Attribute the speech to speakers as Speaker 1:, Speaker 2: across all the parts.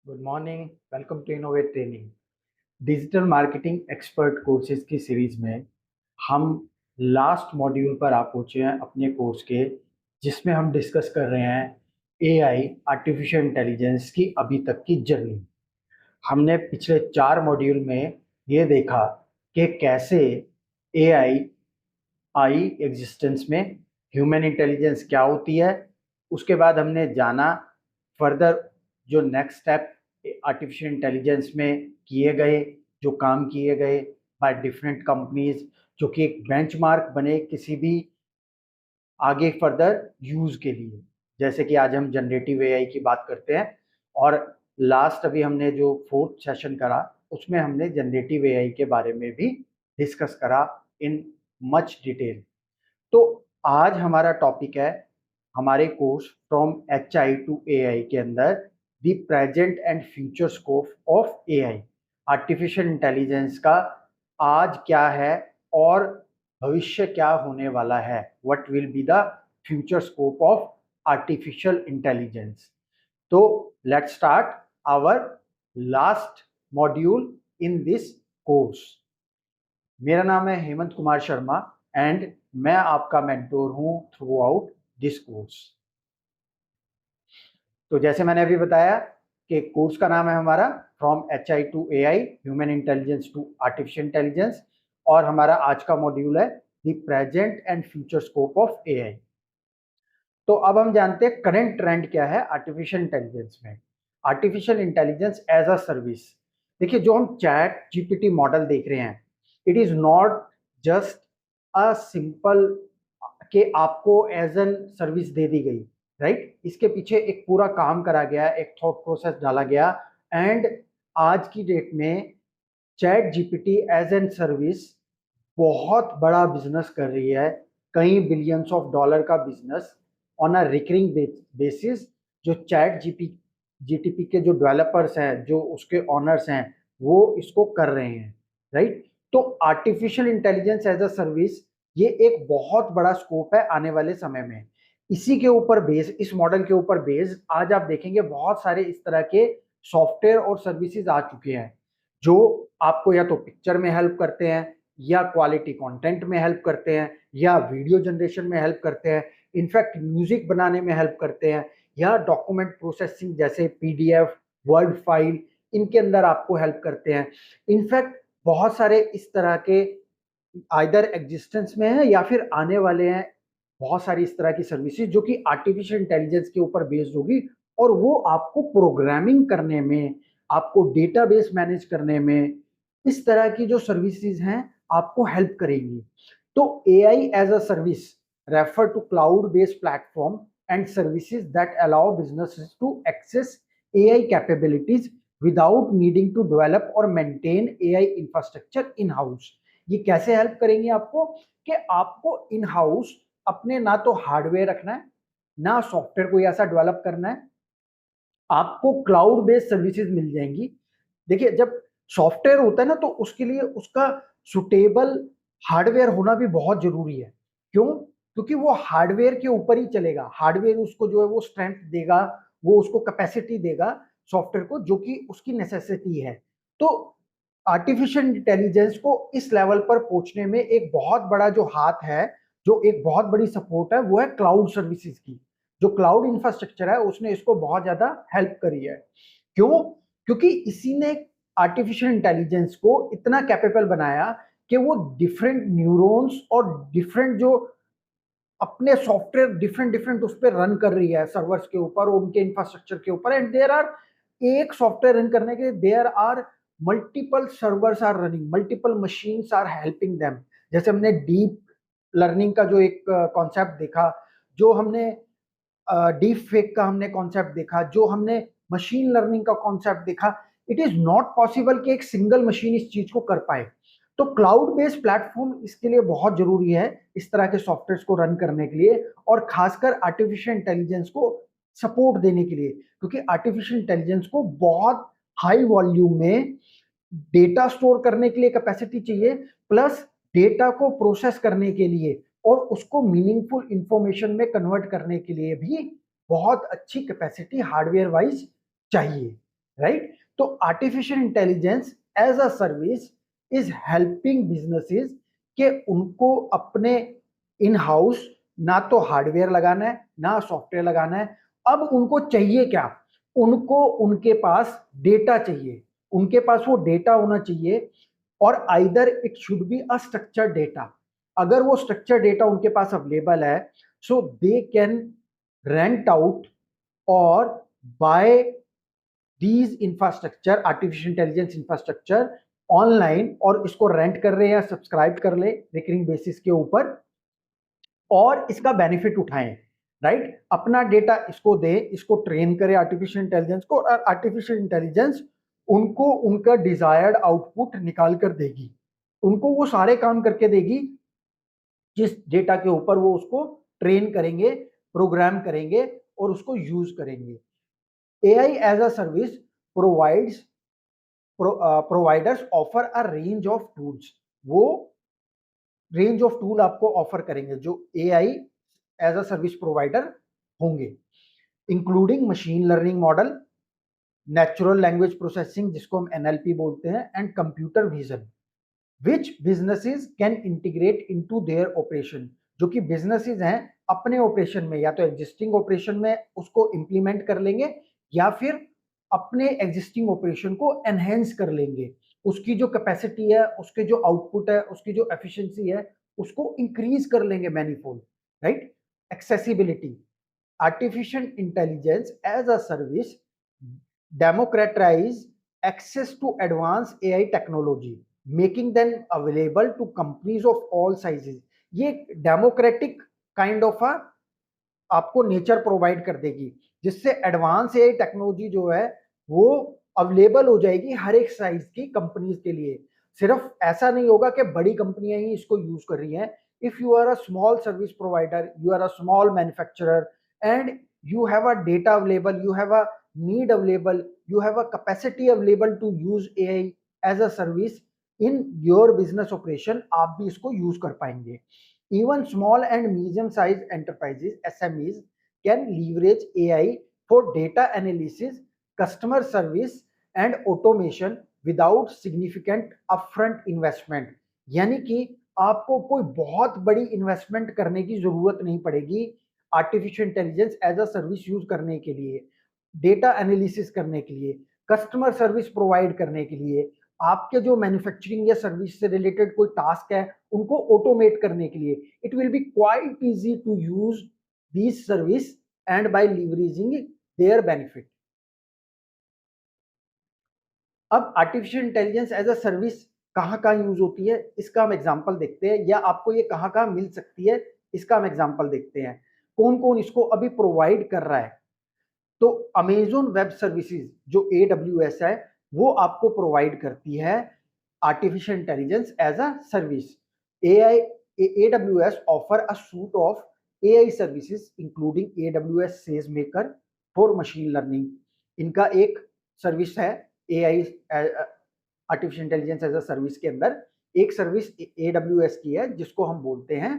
Speaker 1: Good morning. Welcome to innovate training. Digital marketing expert courses की series में हम last module पर आ पहुंचे हैं अपने कोर्स के, जिसमें हम डिस्कस कर रहे हैं एआई, आर्टिफिशियल इंटेलिजेंस की अभी तक की जर्नी। हमने पिछले 4 मॉड्यूल में ये देखा कि कैसे एआई आई एग्जिस्टेंस में, ह्यूमन इंटेलिजेंस क्या होती है। उसके बाद हमने जाना फर्दर जो नेक्स्ट स्टेप आर्टिफिशियल इंटेलिजेंस में किए गए, जो काम किए गए बाय डिफरेंट कंपनीज, जो कि एक बेंचमार्क बने किसी भी आगे फर्दर यूज के लिए। जैसे कि आज हम जनरेटिव एआई की बात करते हैं, और लास्ट अभी हमने जो फोर्थ सेशन करा उसमें हमने जनरेटिव एआई के बारे में भी डिस्कस करा इन मच डिटेल। तो आज हमारा टॉपिक है हमारे course from H I to A I के अंदर the present and future scope of A I. Artificial intelligence का आज क्या है और भविष्य क्या होने वाला है। What will be the future scope of artificial intelligence. तो let's start our last module in this course. मेरा नाम है हेमंत कुमार शर्मा एंड मैं आपका मेंटोर हूं थ्रू आउट दिस कोर्स। तो जैसे मैंने अभी बताया कि कोर्स का नाम है हमारा from H I to A I, human intelligence to artificial intelligence, और हमारा आज का मॉड्यूल है the present and future scope of A I. तो अब हम जानते हैं करंट ट्रेंड क्या है आर्टिफिशियल इंटेलिजेंस में। Artificial intelligence as a service. देखिए, जो हम चैट जीपीटी मॉडल देख रहे हैं, it is not just a simple कि आपको एज एन सर्विस दे दी गई, राइट। इसके पीछे एक पूरा काम करा गया, एक थॉट प्रोसेस डाला गया, एंड आज की डेट में chat GPT as an service बहुत बड़ा बिजनेस कर रही है। कई बिलियंस ऑफ डॉलर का business on a recurring basis. जो चैट जीटीपी के जो डेवलपर्स हैं, जो उसके ऑनर्स हैं, वो इसको कर रहे हैं, राइट। तो artificial intelligence as a service, ये एक बहुत बड़ा स्कोप है आने वाले समय में। इसी के ऊपर बेस, इस मॉडल के ऊपर बेस, आज आप देखेंगे बहुत सारे इस तरह के सॉफ्टवेयर और सर्विसेज आ चुके हैं, जो आपको या तो पिक्चर में हेल्प करते हैं, या क्वालिटी कंटेंट में हेल्प करते हैं, या वीडियो जनरेशन में हेल्प करते हैं, इनफैक्ट म्यूजिक बनाने में हेल्प करते हैं, या डॉक्यूमेंट प्रोसेसिंग जैसे पीडीएफ, वर्ड फाइल, इनके अंदर आपको हेल्प करते हैं। इनफैक्ट बहुत सारे इस तरह के आइदर एग्जिस्टेंस में है या फिर आने वाले हैं, बहुत सारी इस तरह की सर्विसेज जो कि आर्टिफिशियल इंटेलिजेंस के ऊपर बेस्ड होगी, और वो आपको प्रोग्रामिंग करने में, आपको डेटाबेस मैनेज करने में, इस तरह की जो सर्विसेज हैं आपको हेल्प करेगी। तो AI as a service refer to cloud based platform and services that allow businesses to access AI capabilities without needing to develop और maintain AI infrastructure in house. ये कैसे हेल्प करेंगे आपको, कि आपको इन हाउस अपने ना तो हार्डवेयर रखना है, ना सॉफ्टवेयर कोई ऐसा डेवलप करना है, आपको क्लाउड बेस्ड सर्विसेज मिल जाएंगी। देखिए, जब सॉफ्टवेयर होता है ना, तो उसके लिए उसका सुटेबल हार्डवेयर होना भी बहुत जरूरी है। क्यों? क्योंकि वो हार्डवेयर के ऊपर ही चलेगा। हार्डवेयर उसको जो है वो स्ट्रेंथ देगा, वो उसको कैपेसिटी देगा सॉफ्टवेयर को, जो कि उसकी नेसेसिटी है। तो आर्टिफिशियल इंटेलिजेंस को इस लेवल पर पहुंचने में एक बहुत बड़ा जो हाथ है, जो एक बहुत बड़ी सपोर्ट है, वो है क्लाउड सर्विसेज की। जो क्लाउड इंफ्रास्ट्रक्चर है उसने इसको बहुत ज्यादा हेल्प करी है। क्यों? क्योंकि इसी ने आर्टिफिशियल इंटेलिजेंस को इतना कैपेबल बनाया कि वो डिफरेंट न्यूरॉन्स और डिफरेंट जो अपने सॉफ्टवेयर डिफरेंट डिफरेंट उस पर रन कर रही है, सर्वर्स के ऊपर, उनके इंफ्रास्ट्रक्चर के ऊपर, एंड देयर आर, एक सॉफ्टवेयर रन करने के there are multiple servers are running, multiple machines are helping them. जैसे हमने डीप लर्निंग का जो एक कॉन्सेप्ट देखा, जो हमने डीप फेक का हमने कॉन्सेप्ट देखा, जो हमने मशीन लर्निंग का कॉन्सेप्ट देखा, इट इज नॉट पॉसिबल कि एक सिंगल मशीन इस चीज को कर पाए। तो क्लाउड बेस्ड प्लेटफॉर्म इसके लिए बहुत जरूरी है, इस तरह के सॉफ्टवेयर को रन करने के लिए, और खासकर आर्टिफिशियल इंटेलिजेंस को सपोर्ट देने के लिए। क्योंकि आर्टिफिशियल इंटेलिजेंस को बहुत हाई वॉल्यूम में डेटा स्टोर करने के लिए कैपेसिटी चाहिए, प्लस डेटा को प्रोसेस करने के लिए और उसको मीनिंगफुल इंफॉर्मेशन में कन्वर्ट करने के लिए भी बहुत अच्छी कैपेसिटी हार्डवेयर वाइज चाहिए। राइट? तो artificial intelligence as a service is helping businesses कि उनको अपने इन हाउस ना तो हार्डवेयर लगाना है ना सॉफ्टवेयर लगाना है। अब उनको चाहिए क्या? उनको उनके पास डेटा चाहिए, उनके पास वो डेटा होना चाहिए, और either it should be a structured data. अगर वो स्ट्रक्चर्ड डेटा उनके पास अवेलेबल है, so they can rent out और buy these infrastructure, artificial intelligence infrastructure online, और इसको रेंट कर रहे हैं या सब्सक्राइब कर ले रिकरिंग बेसिस के ऊपर, और इसका बेनिफिट उठाएं। राइट? अपना डेटा इसको दे, इसको ट्रेन करे आर्टिफिशियल इंटेलिजेंस को, और आर्टिफिशियल इंटेलिजेंस उनको उनका डिजायर्ड आउटपुट निकाल कर देगी, उनको वो सारे काम करके देगी जिस डेटा के ऊपर वो उसको ट्रेन करेंगे, प्रोग्राम करेंगे और उसको यूज करेंगे। AI as a service provides providers offer a range of tools. वो रेंज ऑफ टूल आपको ऑफर करेंगे जो AI as a service provider होंगे, including machine learning model, natural language processing जिसको हम एनएलपी बोलते हैं, and computer vision, which businesses can integrate into their operation. जो कि बिजनेसेस हैं अपने ऑपरेशन में या तो एग्जिस्टिंग ऑपरेशन में उसको इंप्लीमेंट कर लेंगे, या फिर अपने एग्जिस्टिंग ऑपरेशन को एनहेंस कर लेंगे, उसकी जो कैपेसिटी है, उसके जो आउटपुट है, उसकी जो एफिशिएंसी है, उसको इंक्रीज कर लेंगे manifold. Right? Accessibility, artificial intelligence as a service democratize access to advanced AI technology, making them available to companies of all sizes। ये डेमोक्रेटिक काइंड ऑफ अ आपको नेचर प्रोवाइड कर देगी, जिससे एडवांस एआई टेक्नोलॉजी जो है वो available हो जाएगी हर एक साइज की कंपनीज के लिए। सिर्फ ऐसा नहीं होगा कि बड़ी कंपनियां ही इसको यूज कर रही हैं। If you are a small service provider, you are a small manufacturer, and you have a data available, you have a need available, you have a capacity available to use AI as a service in your business operation, आप भी इसको use कर पाएंगे। Even small and medium-sized enterprises (SMEs) can leverage AI for data analysis, customer service, and automation without significant upfront investment। यानी कि आपको कोई बहुत बड़ी इन्वेस्टमेंट करने की जरूरत नहीं पड़ेगी artificial intelligence as a service use करने के लिए, डेटा एनालिसिस करने के लिए, कस्टमर सर्विस प्रोवाइड करने के लिए, आपके जो मैन्युफैक्चरिंग या सर्विस से रिलेटेड कोई टास्क है उनको ऑटोमेट करने के लिए। It will be quite easy to use this service and by leveraging their benefit. अब artificial intelligence as a service कहाँ कहाँ यूज होती है इसका हम एग्जांपल देखते हैं, या आपको ये कहाँ कहाँ मिल सकती है इसका हम एग्जांपल देखते हैं। कौन कौन इसको अभी प्रोवाइड कर रहा है? तो अमेजोन वेब सर्विसेज जो AWS है वो आपको प्रोवाइड करती है artificial intelligence as a service. AI AWS offer a suite of AI services including AWS SageMaker for machine learning. इनका एक सर्विस है AI artificial intelligence as a service के अंदर, एक सर्विस AWS की है जिसको हम बोलते हैं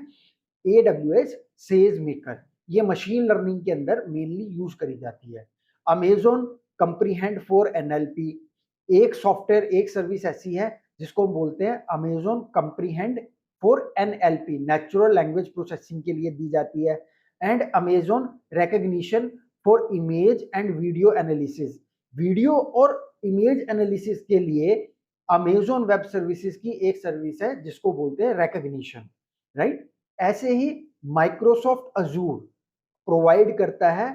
Speaker 1: AWS SageMaker। ये मशीन लर्निंग के अंदर मेनली यूज करी जाती है। अमेजोन कंप्रीहेंड फॉर NLP, एक सॉफ्टवेयर एक सर्विस ऐसी है जिसको हम बोलते हैं Amazon comprehend for NLP, natural language processing के लिए दी जाती है। And Amazon recognition for image and video analysis, video और इमेज एनालिसिस के लिए अमेजोन वेब सर्विसेज की एक सर्विस है जिसको बोलते हैं रिकॉग्निशन। राइट? ऐसे ही माइक्रोसॉफ्ट अजूर प्रोवाइड करता है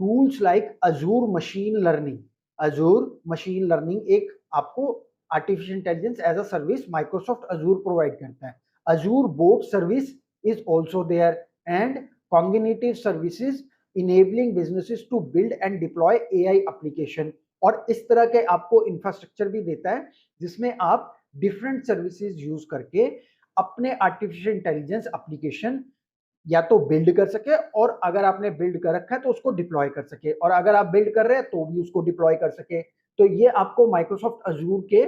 Speaker 1: tools like Azure machine learning. Azure machine learning एक आपको artificial intelligence as a service Microsoft Azure provide करता है। Azure bot service is also there, and cognitive services enabling businesses to build and deploy AI application. और इस तरह के आपको infrastructure भी देता है जिसमें आप डिफरेंट सर्विसेज यूज करके अपने आर्टिफिशियल इंटेलिजेंस एप्लीकेशन या तो बिल्ड कर सके, और अगर आपने बिल्ड कर रखा है तो उसको डिप्लॉय कर सके, और अगर आप बिल्ड कर रहे हैं तो भी उसको डिप्लॉय कर सके। तो ये आपको माइक्रोसॉफ्ट अजूर के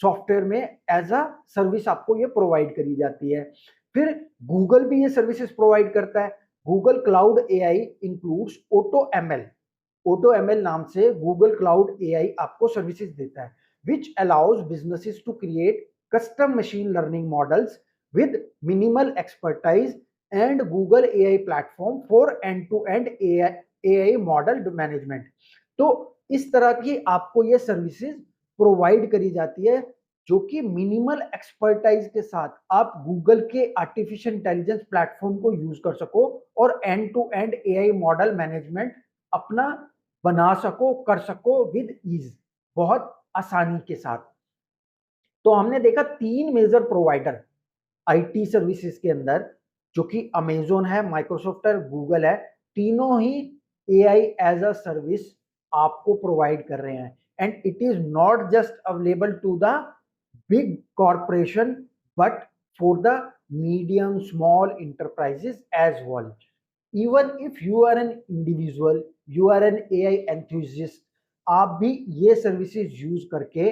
Speaker 1: सॉफ्टवेयर में एज अ सर्विस आपको ये प्रोवाइड करी जाती है। फिर गूगल भी ये सर्विसेज प्रोवाइड करता है। Google cloud AI includes auto ML। AutoML नाम से गूगल क्लाउड AI आपको सर्विसेज देता है, which allows businesses to create custom machine learning models with minimal expertise and Google AI platform for end-to-end AI model management. तो इस तरह की आपको ये सर्विसेज प्रोवाइड करी जाती है, जो कि मिनिमल एक्सपर्टाइज के साथ आप गूगल के आर्टिफिशियल इंटेलिजेंस प्लेटफॉर्म को यूज कर सको और end to end AI model management अपना बना सको, कर सको विद ईज, बहुत आसानी के साथ। तो हमने देखा 3 मेजर प्रोवाइडर IT सर्विसेज के अंदर, जो कि अमेजोन है, माइक्रोसॉफ्ट है, गूगल है। तीनों ही AI एज अ सर्विस आपको प्रोवाइड कर रहे हैं, and it is not just available to the big corporation but for the medium small enterprises as well. Even if you are an individual, you are an AI enthusiast, आप भी ये services use करके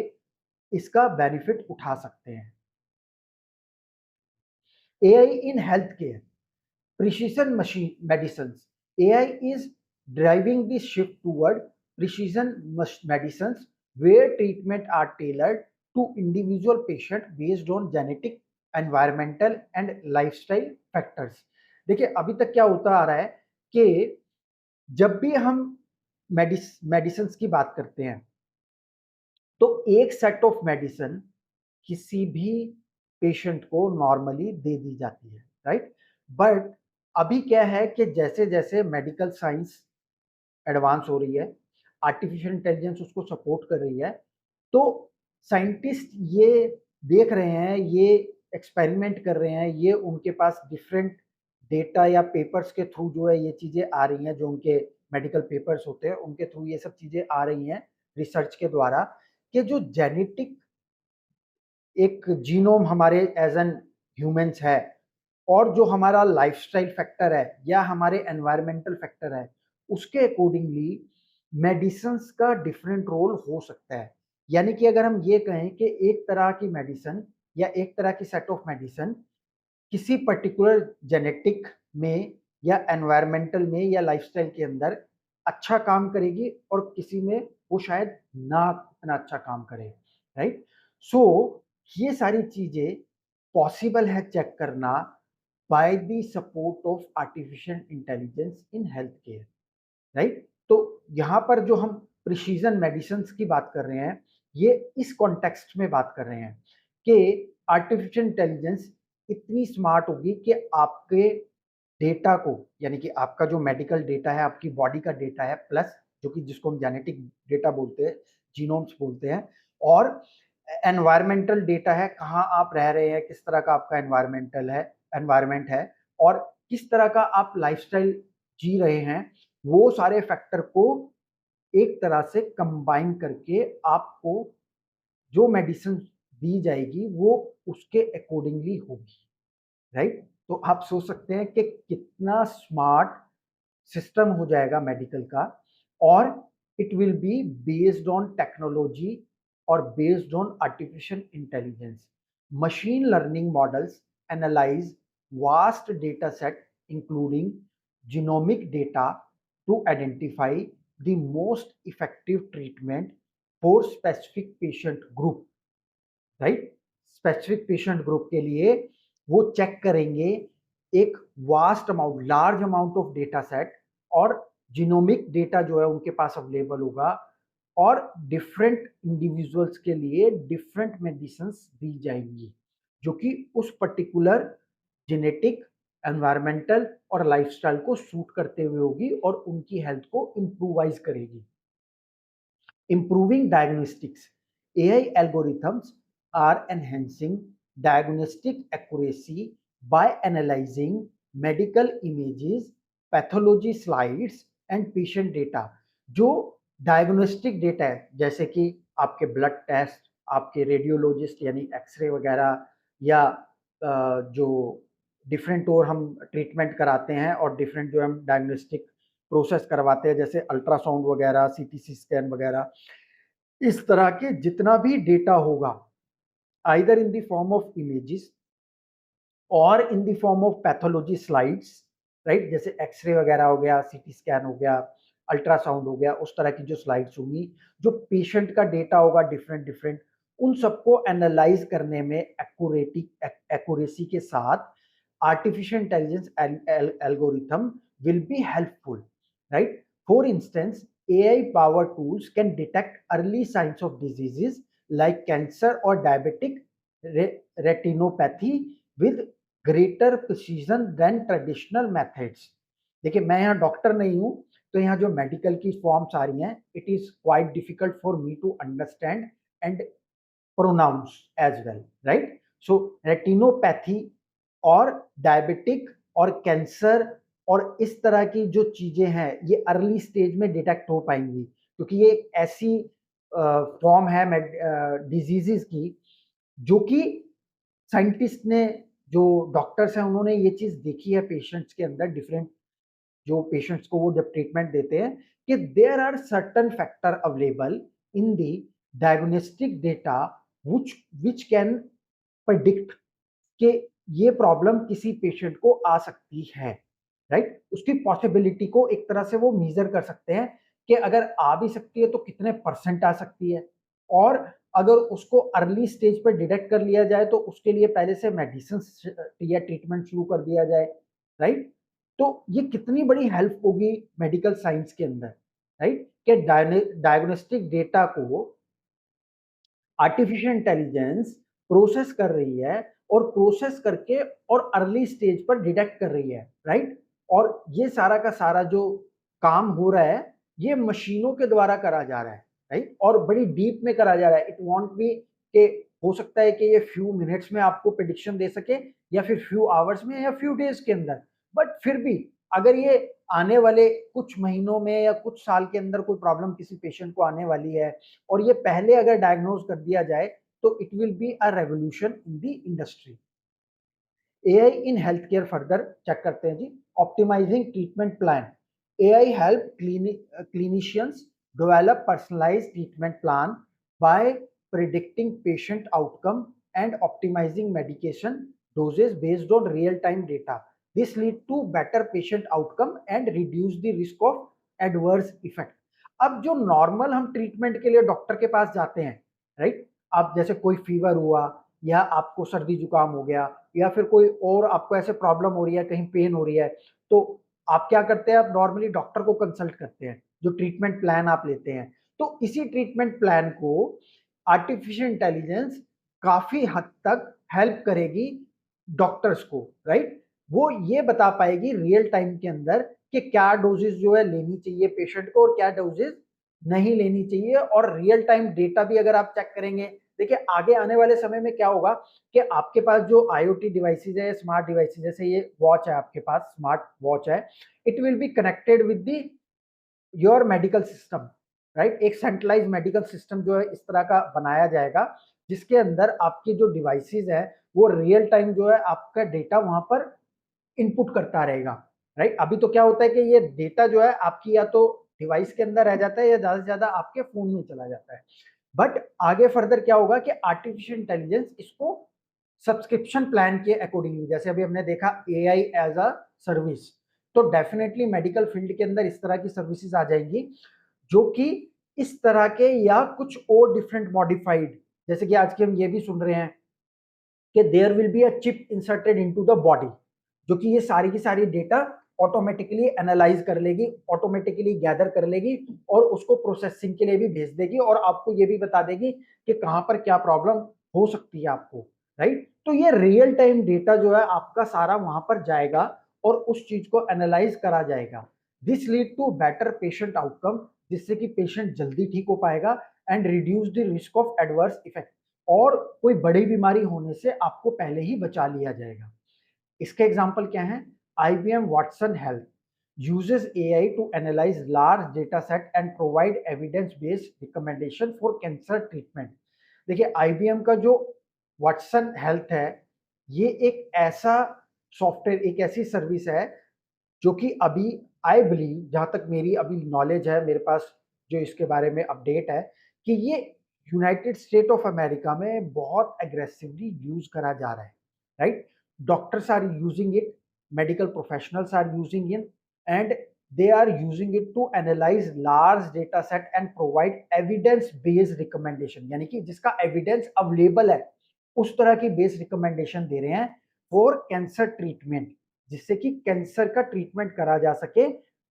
Speaker 1: इसका benefit उठा सकते हैं। AI in healthcare, precision machine medicines. AI is driving the shift toward precision medicines, where treatment are tailored to individual patient based on genetic, environmental and lifestyle factors. देखिए अभी तक क्या होता आ रहा है कि जब भी हम मेडिसिन की बात करते हैं तो एक सेट ऑफ मेडिसिन किसी भी पेशेंट को नॉर्मली दे दी जाती है, राइट। बट अभी क्या है कि जैसे जैसे मेडिकल साइंस एडवांस हो रही है, आर्टिफिशियल इंटेलिजेंस उसको सपोर्ट कर रही है, तो साइंटिस्ट ये देख रहे हैं, ये एक्सपेरिमेंट कर रहे हैं, ये उनके पास डिफरेंट डेटा या पेपर्स के थ्रू जो है ये चीज़ें आ रही हैं, जो उनके मेडिकल पेपर्स होते हैं उनके थ्रू ये सब चीज़ें आ रही हैं रिसर्च के द्वारा, कि जो जेनेटिक एक जीनोम हमारे एज एन ह्यूमंस है, और जो हमारा लाइफस्टाइल फैक्टर है या हमारे एनवायरमेंटल फैक्टर है, उसके अकॉर्डिंगली मेडिसिन्स का डिफरेंट रोल हो सकता है। यानी कि अगर हम ये कहें कि एक तरह की मेडिसिन या एक तरह की सेट ऑफ मेडिसिन किसी पर्टिकुलर जेनेटिक में या एनवायरमेंटल में या लाइफस्टाइल के अंदर अच्छा काम करेगी और किसी में वो शायद ना इतना अच्छा काम करे, राइट। सो ये सारी चीजें पॉसिबल है चेक करना by the support of artificial intelligence in health care, right. तो यहाँ पर जो हम प्रिसीजन मेडिसिन की बात कर रहे हैं, ये इस कॉन्टेक्स्ट में बात कर रहे हैं कि आर्टिफिशियल इंटेलिजेंस इतनी स्मार्ट होगी कि आपके डेटा को, यानी कि आपका जो मेडिकल डेटा है, आपकी बॉडी का डेटा है, प्लस जो कि जिसको हम जेनेटिक डेटा बोलते हैं, जीनोम्स बोलते हैं, और एनवायरमेंटल डेटा है, कहाँ आप रह रहे हैं, किस तरह का आपका एनवायरमेंट है, और किस तरह का आप लाइफस्टाइल जी रहे हैं, वो सारे फैक्टर को एक तरह से कंबाइन करके आपको जो मेडिसिन दी जाएगी वो उसके अकॉर्डिंगली होगी, राइट। तो आप सोच सकते हैं कि कितना स्मार्ट सिस्टम हो जाएगा मेडिकल का, और it will be based on technology और based on artificial intelligence. Machine learning models analyse vast data set including genomic data to identify the most effective treatment for specific patient group, right. Specific patient group के लिए वो check करेंगे एक vast amount, large amount of data set, और genomic data जो है उनके पास अवेलेबल होगा, और डिफरेंट इंडिविजुअल्स के लिए डिफरेंट मेडिसिन दी जाएंगी जो कि उस पर्टिकुलर जेनेटिक, एनवायरमेंटल और लाइफस्टाइल को सूट करते हुए होगी और उनकी हेल्थ को इम्प्रूवाइज करेगी। Improving diagnostics. AI algorithms are enhancing diagnostic accuracy by analyzing medical images, pathology slides and patient data. जो डायग्नोस्टिक डेटा है, जैसे कि आपके ब्लड टेस्ट, आपके रेडियोलॉजिस्ट यानी एक्सरे वगैरह, या जो डिफरेंट और हम ट्रीटमेंट कराते हैं और डिफरेंट जो हम डायग्नोस्टिक प्रोसेस करवाते हैं, जैसे अल्ट्रासाउंड वगैरह, CT स्कैन वगैरह, इस तरह के जितना भी डेटा होगा, either in the form of images और in the form of pathology slides, right, जैसे एक्सरे वगैरह हो गया, CT स्कैन हो गया, अल्ट्रासाउंड हो गया, उस तरह की जो स्लाइड्स होंगी, जो पेशेंट का डेटा होगा डिफरेंट डिफरेंट, उन सबको एनालाइज करने में एक्यूरेसी के साथ artificial intelligence algorithm will be helpful, right? For instance, AI powered tools can detect early signs of diseases like cancer or diabetic retinopathy with greater precision than traditional methods. देखिए, मैं यहाँ doctor नहीं हूँ, तो यहाँ जो मेडिकल की forms आ रही हैं, it is quite difficult for me to understand and pronounce as well, right? So retinopathy और डायबिटिक और कैंसर और इस तरह की जो चीजें हैं, ये अर्ली स्टेज में डिटेक्ट हो पाएंगी, क्योंकि ये ऐसी फॉर्म है डिजीजेस की जो कि साइंटिस्ट ने, जो डॉक्टर्स हैं, उन्होंने ये चीज देखी है पेशेंट्स के अंदर, डिफरेंट जो पेशेंट्स को वो जब ट्रीटमेंट देते हैं, कि there are certain factor available in the diagnostic data which can predict कि ये प्रॉब्लम किसी पेशेंट को आ सकती है, राइट? उसकी पॉसिबिलिटी को एक तरह से वो मेजर कर सकते हैं कि अगर आ भी सकती है तो कितने परसेंट आ सकती है, और अगर उसको अर्ली स्टेज पर डिटेक्ट कर लिया जाए तो उसके लिए पहले से मेडिसिन या ट्रीटमेंट शुरू कर दिया जाए, राइट? तो ये कितनी बड़ी हेल्प होगी मेडिकल साइंस के अंदर, राइट? कि डायग्नोस्टिक डेटा को आर्टिफिशियल इंटेलिजेंस प्रोसेस कर रही है, और प्रोसेस करके और अर्ली स्टेज पर डिटेक्ट कर रही है, राइट? और ये सारा का सारा जो काम हो रहा है, ये मशीनों के द्वारा करा जा रहा है, राइट? और बड़ी डीप में करा जा रहा है। इट वॉन्ट बी कि हो सकता है कि ये फ्यू मिनट्स में आपको प्रेडिक्शन दे सके, या फिर फ्यू आवर्स में, या फ्यू डेज के अंदर, बट फिर भी अगर ये आने वाले कुछ महीनों में या कुछ साल के अंदर कोई प्रॉब्लम किसी पेशेंट को आने वाली है, और ये पहले अगर डायग्नोज कर दिया जाए, तो it will be a revolution in the industry. AI in health care further check करते हैं जी। Optimising treatment plan, AI help clinicians develop personalised treatment plan by predicting patient outcome and optimising medication doses based on real time data. This lead to better patient outcome and reduce the risk of adverse effect. अब जो normal हम treatment के लिए doctor के पास जाते हैं, right? अब जैसे कोई फीवर हुआ, या आपको सर्दी जुकाम हो गया, या फिर कोई और आपको ऐसे प्रॉब्लम हो रही है, कहीं पेन हो रही है, तो आप क्या करते हैं? आप नॉर्मली डॉक्टर को कंसल्ट करते हैं, जो ट्रीटमेंट प्लान आप लेते हैं। तो इसी ट्रीटमेंट प्लान को आर्टिफिशियल इंटेलिजेंस काफी हद तक हेल्प करेगी डॉक्टर्स को, राइट? वो ये बता पाएगी रियल टाइम के अंदर कि क्या डोजेस जो है लेनी चाहिए पेशेंट को, और क्या डोजेस नहीं लेनी चाहिए। और रियल टाइम डेटा भी अगर आप चेक करेंगे, देखिए आगे आने वाले समय में क्या होगा कि आपके पास जो आईओटी डिवाइसेज है, स्मार्ट डिवाइसेज, जैसे ये वॉच है आपके पास, स्मार्ट वॉच है, it will be connected with the your medical system, right? एक सेंट्रलाइज मेडिकल सिस्टम जो है इस तरह का बनाया जाएगा, जिसके अंदर आपके जो डिवाइसेज है वो रियल टाइम जो है आपका डेटा वहां पर इनपुट करता रहेगा, राइट? अभी तो क्या होता है कि ये डेटा जो है आपकी या तो डिवाइस के अंदर रह जाता है, या ज्यादा से ज्यादा आपके फोन में चला जाता है। बट आगे फर्दर क्या होगा कि आर्टिफिशियल इंटेलिजेंस इसको सब्सक्रिप्शन प्लान के अकॉर्डिंगली, जैसे अभी हमने देखा एआई एज अ सर्विस, तो डेफिनेटली मेडिकल फील्ड के अंदर इस तरह की सर्विसेज आ जाएंगी, जो कि इस तरह के या कुछ और डिफरेंट मॉडिफाइड, जैसे कि आज के हम ये भी सुन रहे हैं कि there will be a chip inserted into the body, जो कि ये सारी की सारी डेटा ऑटोमेटिकली एनालाइज कर लेगी, ऑटोमेटिकली गैदर कर लेगी, और उसको प्रोसेसिंग के लिए भी भेज देगी, और आपको ये भी बता देगी कि कहां पर क्या प्रॉब्लम हो सकती है आपको, राइट? तो ये रियल टाइम डेटा जो है आपका सारा वहां पर जाएगा, और उस चीज को एनालाइज करा जाएगा। This lead to better patient outcome, जिससे कि पेशेंट जल्दी ठीक हो पाएगा, and reduce the risk of adverse effect, और कोई बड़ी बीमारी होने से आपको पहले ही बचा लिया जाएगा। इसके एग्जाम्पल क्या है? IBM Watson health uses AI to analyze large data set and provide evidence based recommendation for cancer treatment. देखिए IBM का जो वाटसन हेल्थ है, ये एक ऐसा सॉफ्टवेयर, एक ऐसी सर्विस है जो कि अभी आई बिलीव, जहां तक मेरी अभी नॉलेज है, मेरे पास जो इसके बारे में अपडेट है, कि ये यूनाइटेड स्टेट ऑफ अमेरिका में बहुत एग्रेसिवली यूज करा जा रहा है, right? Doctors are using it, medical professionals are using it, and they are using it to analyze large data set and provide evidence based recommendation, यानी कि जिसका evidence available है उस तरह की बेस्ड रिकमेंडेशन दे रहे हैं फॉर कैंसर ट्रीटमेंट, जिससे कि कैंसर का ट्रीटमेंट करा जा सके,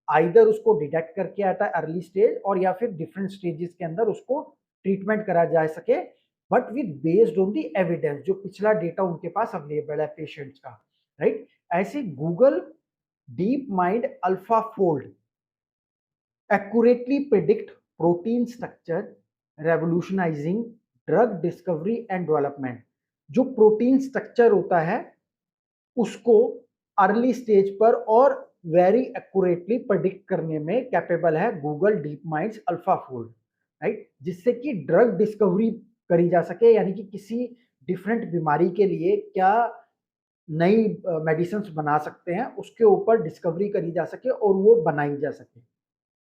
Speaker 1: आइदर उसको डिटेक्ट करके आता है अर्ली स्टेज और या फिर डिफरेंट स्टेजेस के अंदर उसको ट्रीटमेंट करा जा सके, but with based on the evidence, जो पिछला डेटा उनके पास अवेलेबल है पेशेंट्स का, राइट। ऐसे Google deep mind alpha fold accurately predict protein structure, revolutionizing drug discovery and development। जो प्रोटीन स्ट्रक्चर होता है उसको अर्ली स्टेज पर और वेरी एक्यूरेटली प्रेडिक्ट करने में कैपेबल है Google deep minds alpha fold, right, जिससे कि ड्रग डिस्कवरी करी जा सके, यानी कि किसी डिफरेंट बीमारी के लिए क्या नई मेडिसिन बना सकते हैं उसके ऊपर डिस्कवरी करी जा सके और वो बनाई जा सके,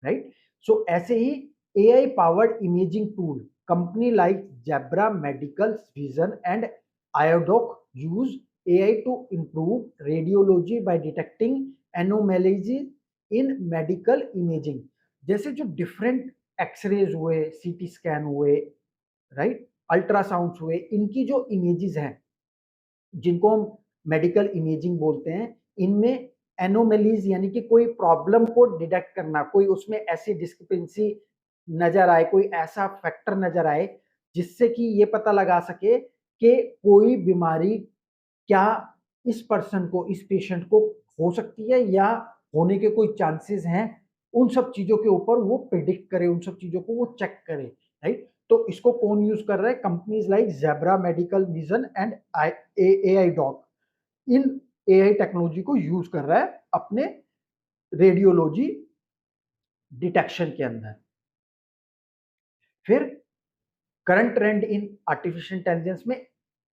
Speaker 1: राइट। सो ऐसे ही AI powered imaging tool company like Zebra medical vision and Aidoc use AI to improve radiology by detecting anomalies in medical imaging. जैसे जो डिफरेंट एक्सरेज हुए, सीटी स्कैन हुए, राइट, अल्ट्रासाउंड हुए, इनकी जो इमेजेस हैं जिनको हम मेडिकल इमेजिंग बोलते हैं, इनमें एनोमलीज यानी कि कोई प्रॉब्लम को डिटेक्ट करना, कोई उसमें ऐसी डिस्क्रिपेंसी नजर आए, कोई ऐसा फैक्टर नजर आए जिससे कि ये पता लगा सके कि कोई बीमारी क्या इस पर्सन को, इस पेशेंट को हो सकती है या होने के कोई चांसेस हैं, उन सब चीजों के ऊपर वो प्रिडिक्ट करे, उन सब चीजों को वो चेक करे, राइट। तो इसको कौन यूज कर रहा है? Companies like Zebra medical vision and AI doc in AI technology को यूज कर रहा है अपने रेडियोलॉजी डिटेक्शन के अंदर। फिर current trend in artificial intelligence में,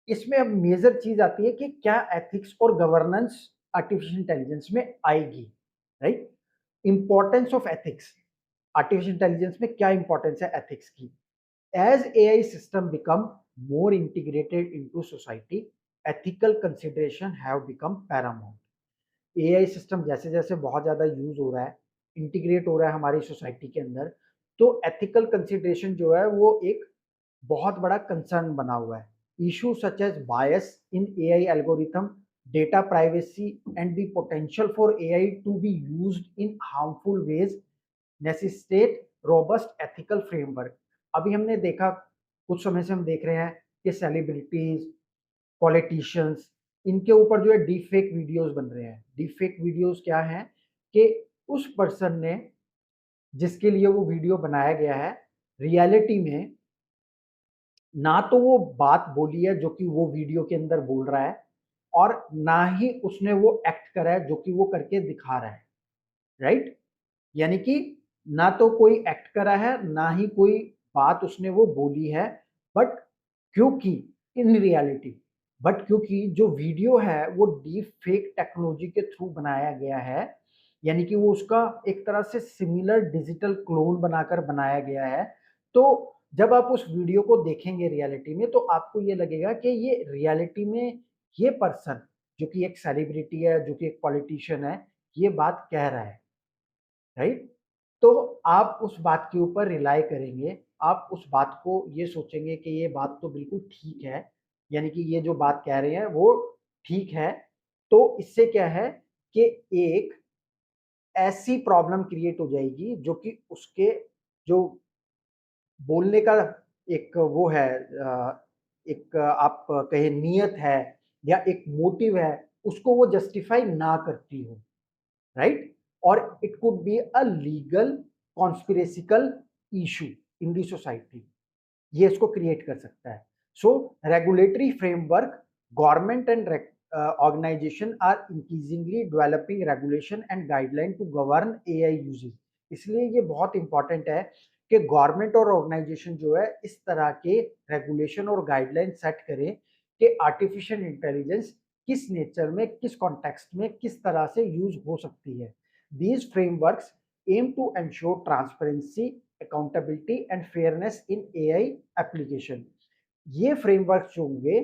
Speaker 1: इसमें अब मेजर चीज आती है कि क्या एथिक्स और गवर्नेंस आर्टिफिशियल इंटेलिजेंस में आएगी, right. Importance of ethics, artificial intelligence में क्या इंपॉर्टेंस है एथिक्स की? As AI system become more integrated into society, ethical consideration have become paramount। AI system जैसे जैसे बहुत ज़्यादा यूज हो रहा है, इंटीग्रेट हो रहा है हमारी सोसाइटी के अंदर, तो एथिकल कंसिडरेशन जो है वो एक बहुत बड़ा कंसर्न बना हुआ है। Issue such as bias in AI algorithm, data privacy and the potential for AI to be used in harmful ways necessitate robust ethical framework. अभी हमने देखा, कुछ समय से हम देख रहे हैं कि सेलिब्रिटीज, पॉलिटिशियंस, इनके ऊपर जो है डीप फेक वीडियोस बन रहे हैं। डीप फेक वीडियोस क्या हैं कि उस पर्सन ने जिसके लिए वो वीडियो बनाया गया है, रियलिटी में ना तो वो बात बोली है जो कि वो वीडियो के अंदर बोल रहा है, और ना ही उसने वो एक्ट करा है जो कि वो करके दिखा रहा है, राइट। यानी कि ना तो कोई एक्ट करा है, ना ही कोई बात उसने वो बोली है, बट क्योंकि इन रियलिटी, बट क्योंकि जो वीडियो है वो डीप फेक टेक्नोलॉजी के थ्रू बनाया गया है, यानी कि वो उसका एक तरह से सिमिलर डिजिटल क्लोन बनाकर बनाया गया है, तो जब आप उस वीडियो को देखेंगे रियलिटी में तो आपको ये लगेगा कि ये रियलिटी में ये पर्सन जो कि एक सेलिब्रिटी है, जो कि एक पॉलिटिशियन है, ये बात कह रहा है, राइट। तो आप उस बात के ऊपर रिलाई करेंगे, आप उस बात को ये सोचेंगे कि ये बात तो बिल्कुल ठीक है, यानी कि ये जो बात कह रहे हैं वो ठीक है। तो इससे क्या है कि एक ऐसी प्रॉब्लम क्रिएट हो जाएगी जो कि उसके जो बोलने का एक वो है, एक आप कहे नियत है या एक मोटिव है, उसको वो जस्टिफाई ना करती हो, राइट। और it could be a legal conspiratorial issue in the society, ये इसको क्रिएट कर सकता है। So regulatory framework, government and organisation are increasingly developing regulation and guideline to govern AI usage. इसलिए ये बहुत इंपॉर्टेंट है कि गवर्नमेंट और ऑर्गेनाइजेशन जो है इस तरह के रेगुलेशन और गाइडलाइन सेट करें कि आर्टिफिशियल इंटेलिजेंस किस नेचर में, किस कॉन्टेक्स्ट में, किस तरह से यूज हो सकती है। These frameworks aim to ensure transparency, accountability and fairness in AI application. ये फ्रेमवर्क जो होंगे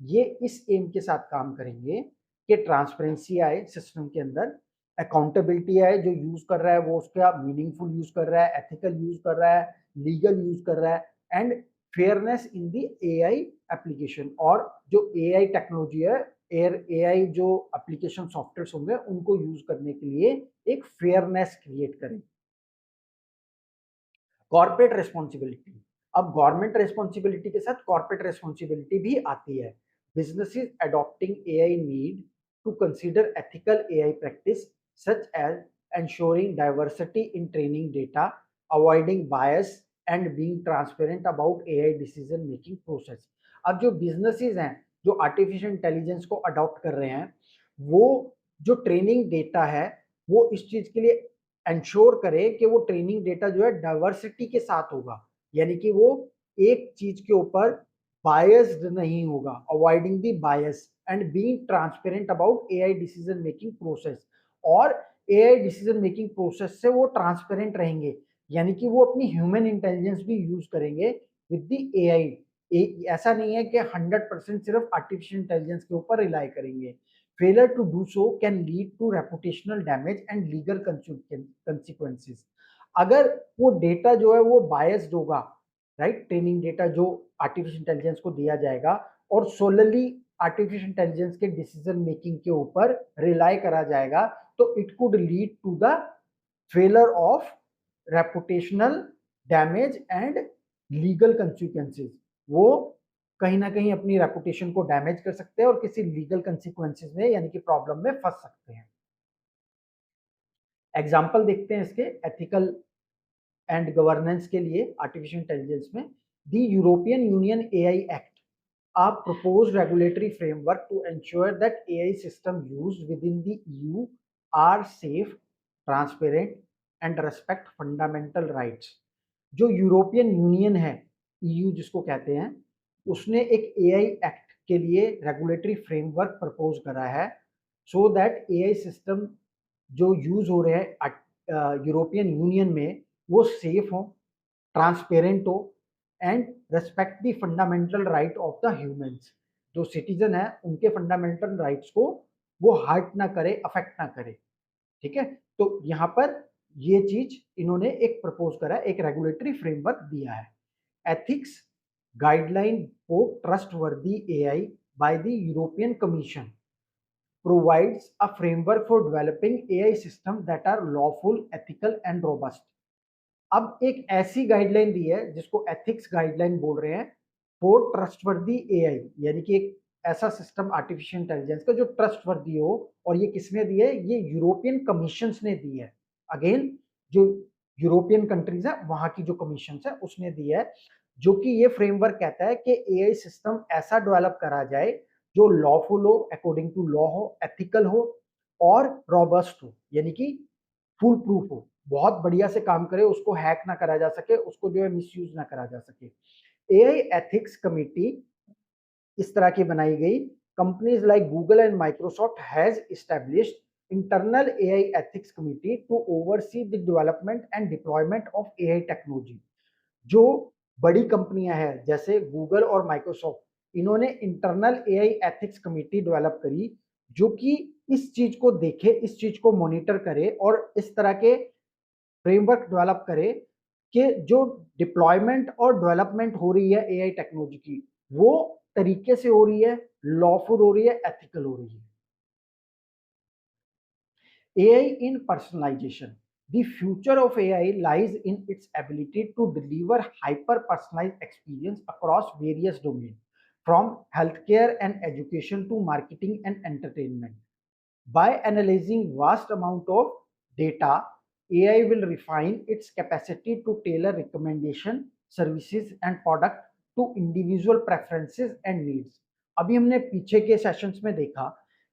Speaker 1: ये इस एम के साथ काम करेंगे कि ट्रांसपेरेंसी आए सिस्टम के अंदर, अकाउंटेबिलिटी है जो यूज कर रहा है वो उसका मीनिंगफुल यूज कर रहा है, एथिकल यूज कर रहा है, लीगल यूज कर रहा है, and fairness in the AI application. और जो एआई टेक्नोलॉजी है, एआई जो एप्लीकेशन सॉफ्टवेयर होंगे उनको यूज करने के लिए एक फेयरनेस क्रिएट करें। कॉर्पोरेट रेस्पॉन्सिबिलिटी, अब गवर्नमेंट रेस्पॉन्सिबिलिटी के साथ कॉर्पोरेट रेस्पॉन्सिबिलिटी भी आती है। Businesses adopting AI need to consider ethical AI practice such as ensuring diversity in training data, avoiding bias and being transparent about AI decision making process। अब जो businesses हैं जो artificial intelligence को adopt कर रहे हैं, वो जो ट्रेनिंग डेटा है वो इस चीज के लिए इंश्योर करे कि वो ट्रेनिंग डेटा जो है डाइवर्सिटी के साथ होगा, यानी कि वो एक चीज के ऊपर बायस्ड नहीं होगा, avoiding the bias and being transparent about AI decision making process. और एआई डिसीजन मेकिंग प्रोसेस से वो ट्रांसपेरेंट रहेंगे, यानी कि वो अपनी ह्यूमन इंटेलिजेंस भी यूज करेंगे विद दी एआई। ऐसा नहीं है कि 100% सिर्फ आर्टिफिशियल इंटेलिजेंस के ऊपर रिलाई करेंगे। Failure to do so can lead to reputational damage and legal consequences। अगर वो डेटा जो है वो बायस्ड होगा, राइट, ट्रेनिंग डेटा जो आर्टिफिशियल इंटेलिजेंस को दिया जाएगा और सोलली आर्टिफिशियल इंटेलिजेंस के डिसीजन मेकिंग के ऊपर रिलाई करा जाएगा, तो it could lead to the failure of reputational damage and legal consequences. वो कहीं ना कहीं अपनी रेपुटेशन को डैमेज कर सकते हैं और किसी लीगल कंसिक्वेंसेस में यानी कि प्रॉब्लम में फंस सकते हैं। एग्जाम्पल देखते हैं इसके एथिकल एंड गवर्नेंस के लिए आर्टिफिशियल इंटेलिजेंस में। The European union AI act, a proposed regulatory framework to ensure that AI system used within the EU are safe, transparent and respect fundamental rights। जो European union है, EU जिसको कहते हैं, उसने एक एआई एक्ट के लिए रेगुलेटरी फ्रेमवर्क प्रपोज करा है सो दैट एआई सिस्टम जो यूज हो रहे हैं यूरोपियन यूनियन में वो सेफ हो, ट्रांसपेरेंट हो and respect the fundamental right of the humans. जो सिटीजन है उनके फंडामेंटल राइट्स को वो हर्ट ना करे, अफेक्ट ना करे। ठीक है, तो यहाँ पर ये चीज इन्होंने एक प्रपोज करा, एक रेगुलेटरी फ्रेमवर्क दिया है। Ethics guideline for trustworthy AI by the European commission provides a framework for developing AI systems that are lawful, ethical and robust। अब एक ऐसी गाइडलाइन दी है जिसको एथिक्स गाइडलाइन बोल रहे हैं फॉर ट्रस्टवर्दी एआई, यानी कि एक ऐसा सिस्टम आर्टिफिशियल इंटेलिजेंस का जो ट्रस्टवर्दी हो। और ये किसने दी है? ये यूरोपियन कमीशन ने दी है। अगेन जो यूरोपियन कंट्रीज है वहां की जो कमीशन है उसने दी है, जो कि ये फ्रेमवर्क कहता है कि एआई सिस्टम ऐसा डेवलप करा जाए जो लॉफुल हो, अकॉर्डिंग टू लॉ हो, एथिकल हो और रॉबस्ट हो, यानी कि फुल प्रूफ हो, बहुत बढ़िया से काम करे, उसको हैक ना करा जा सके, उसको जो है मिसयूज ना करा जा सके। एआई एथिक्स कमेटी इस तरह की बनाई गई। Companies like Google and Microsoft has established internal AI ethics committee to oversee the development and deployment of AI technology. जो बड़ी कंपनियां हैं जैसे गूगल और माइक्रोसॉफ्ट, इन्होंने internal AI ethics committee develop करी जो कि इस चीज को देखे, इस चीज को मॉनिटर करे और इस तरह के फ्रेमवर्क डेवलप करे कि जो डिप्लॉयमेंट और डेवलपमेंट हो रही है एआई टेक्नोलॉजी की, वो तरीके से हो रही है, लॉफुल हो रही है, एथिकल हो रही है। AI in personalization, the future of AI lies in its ability to deliver hyper personalized experience across various domains, from healthcare and education to marketing and entertainment। By analyzing vast amount of data, AI will refine its capacity to tailor recommendation, services and product to individual preferences and needs। अभी हमने पीछे के sessions में देखा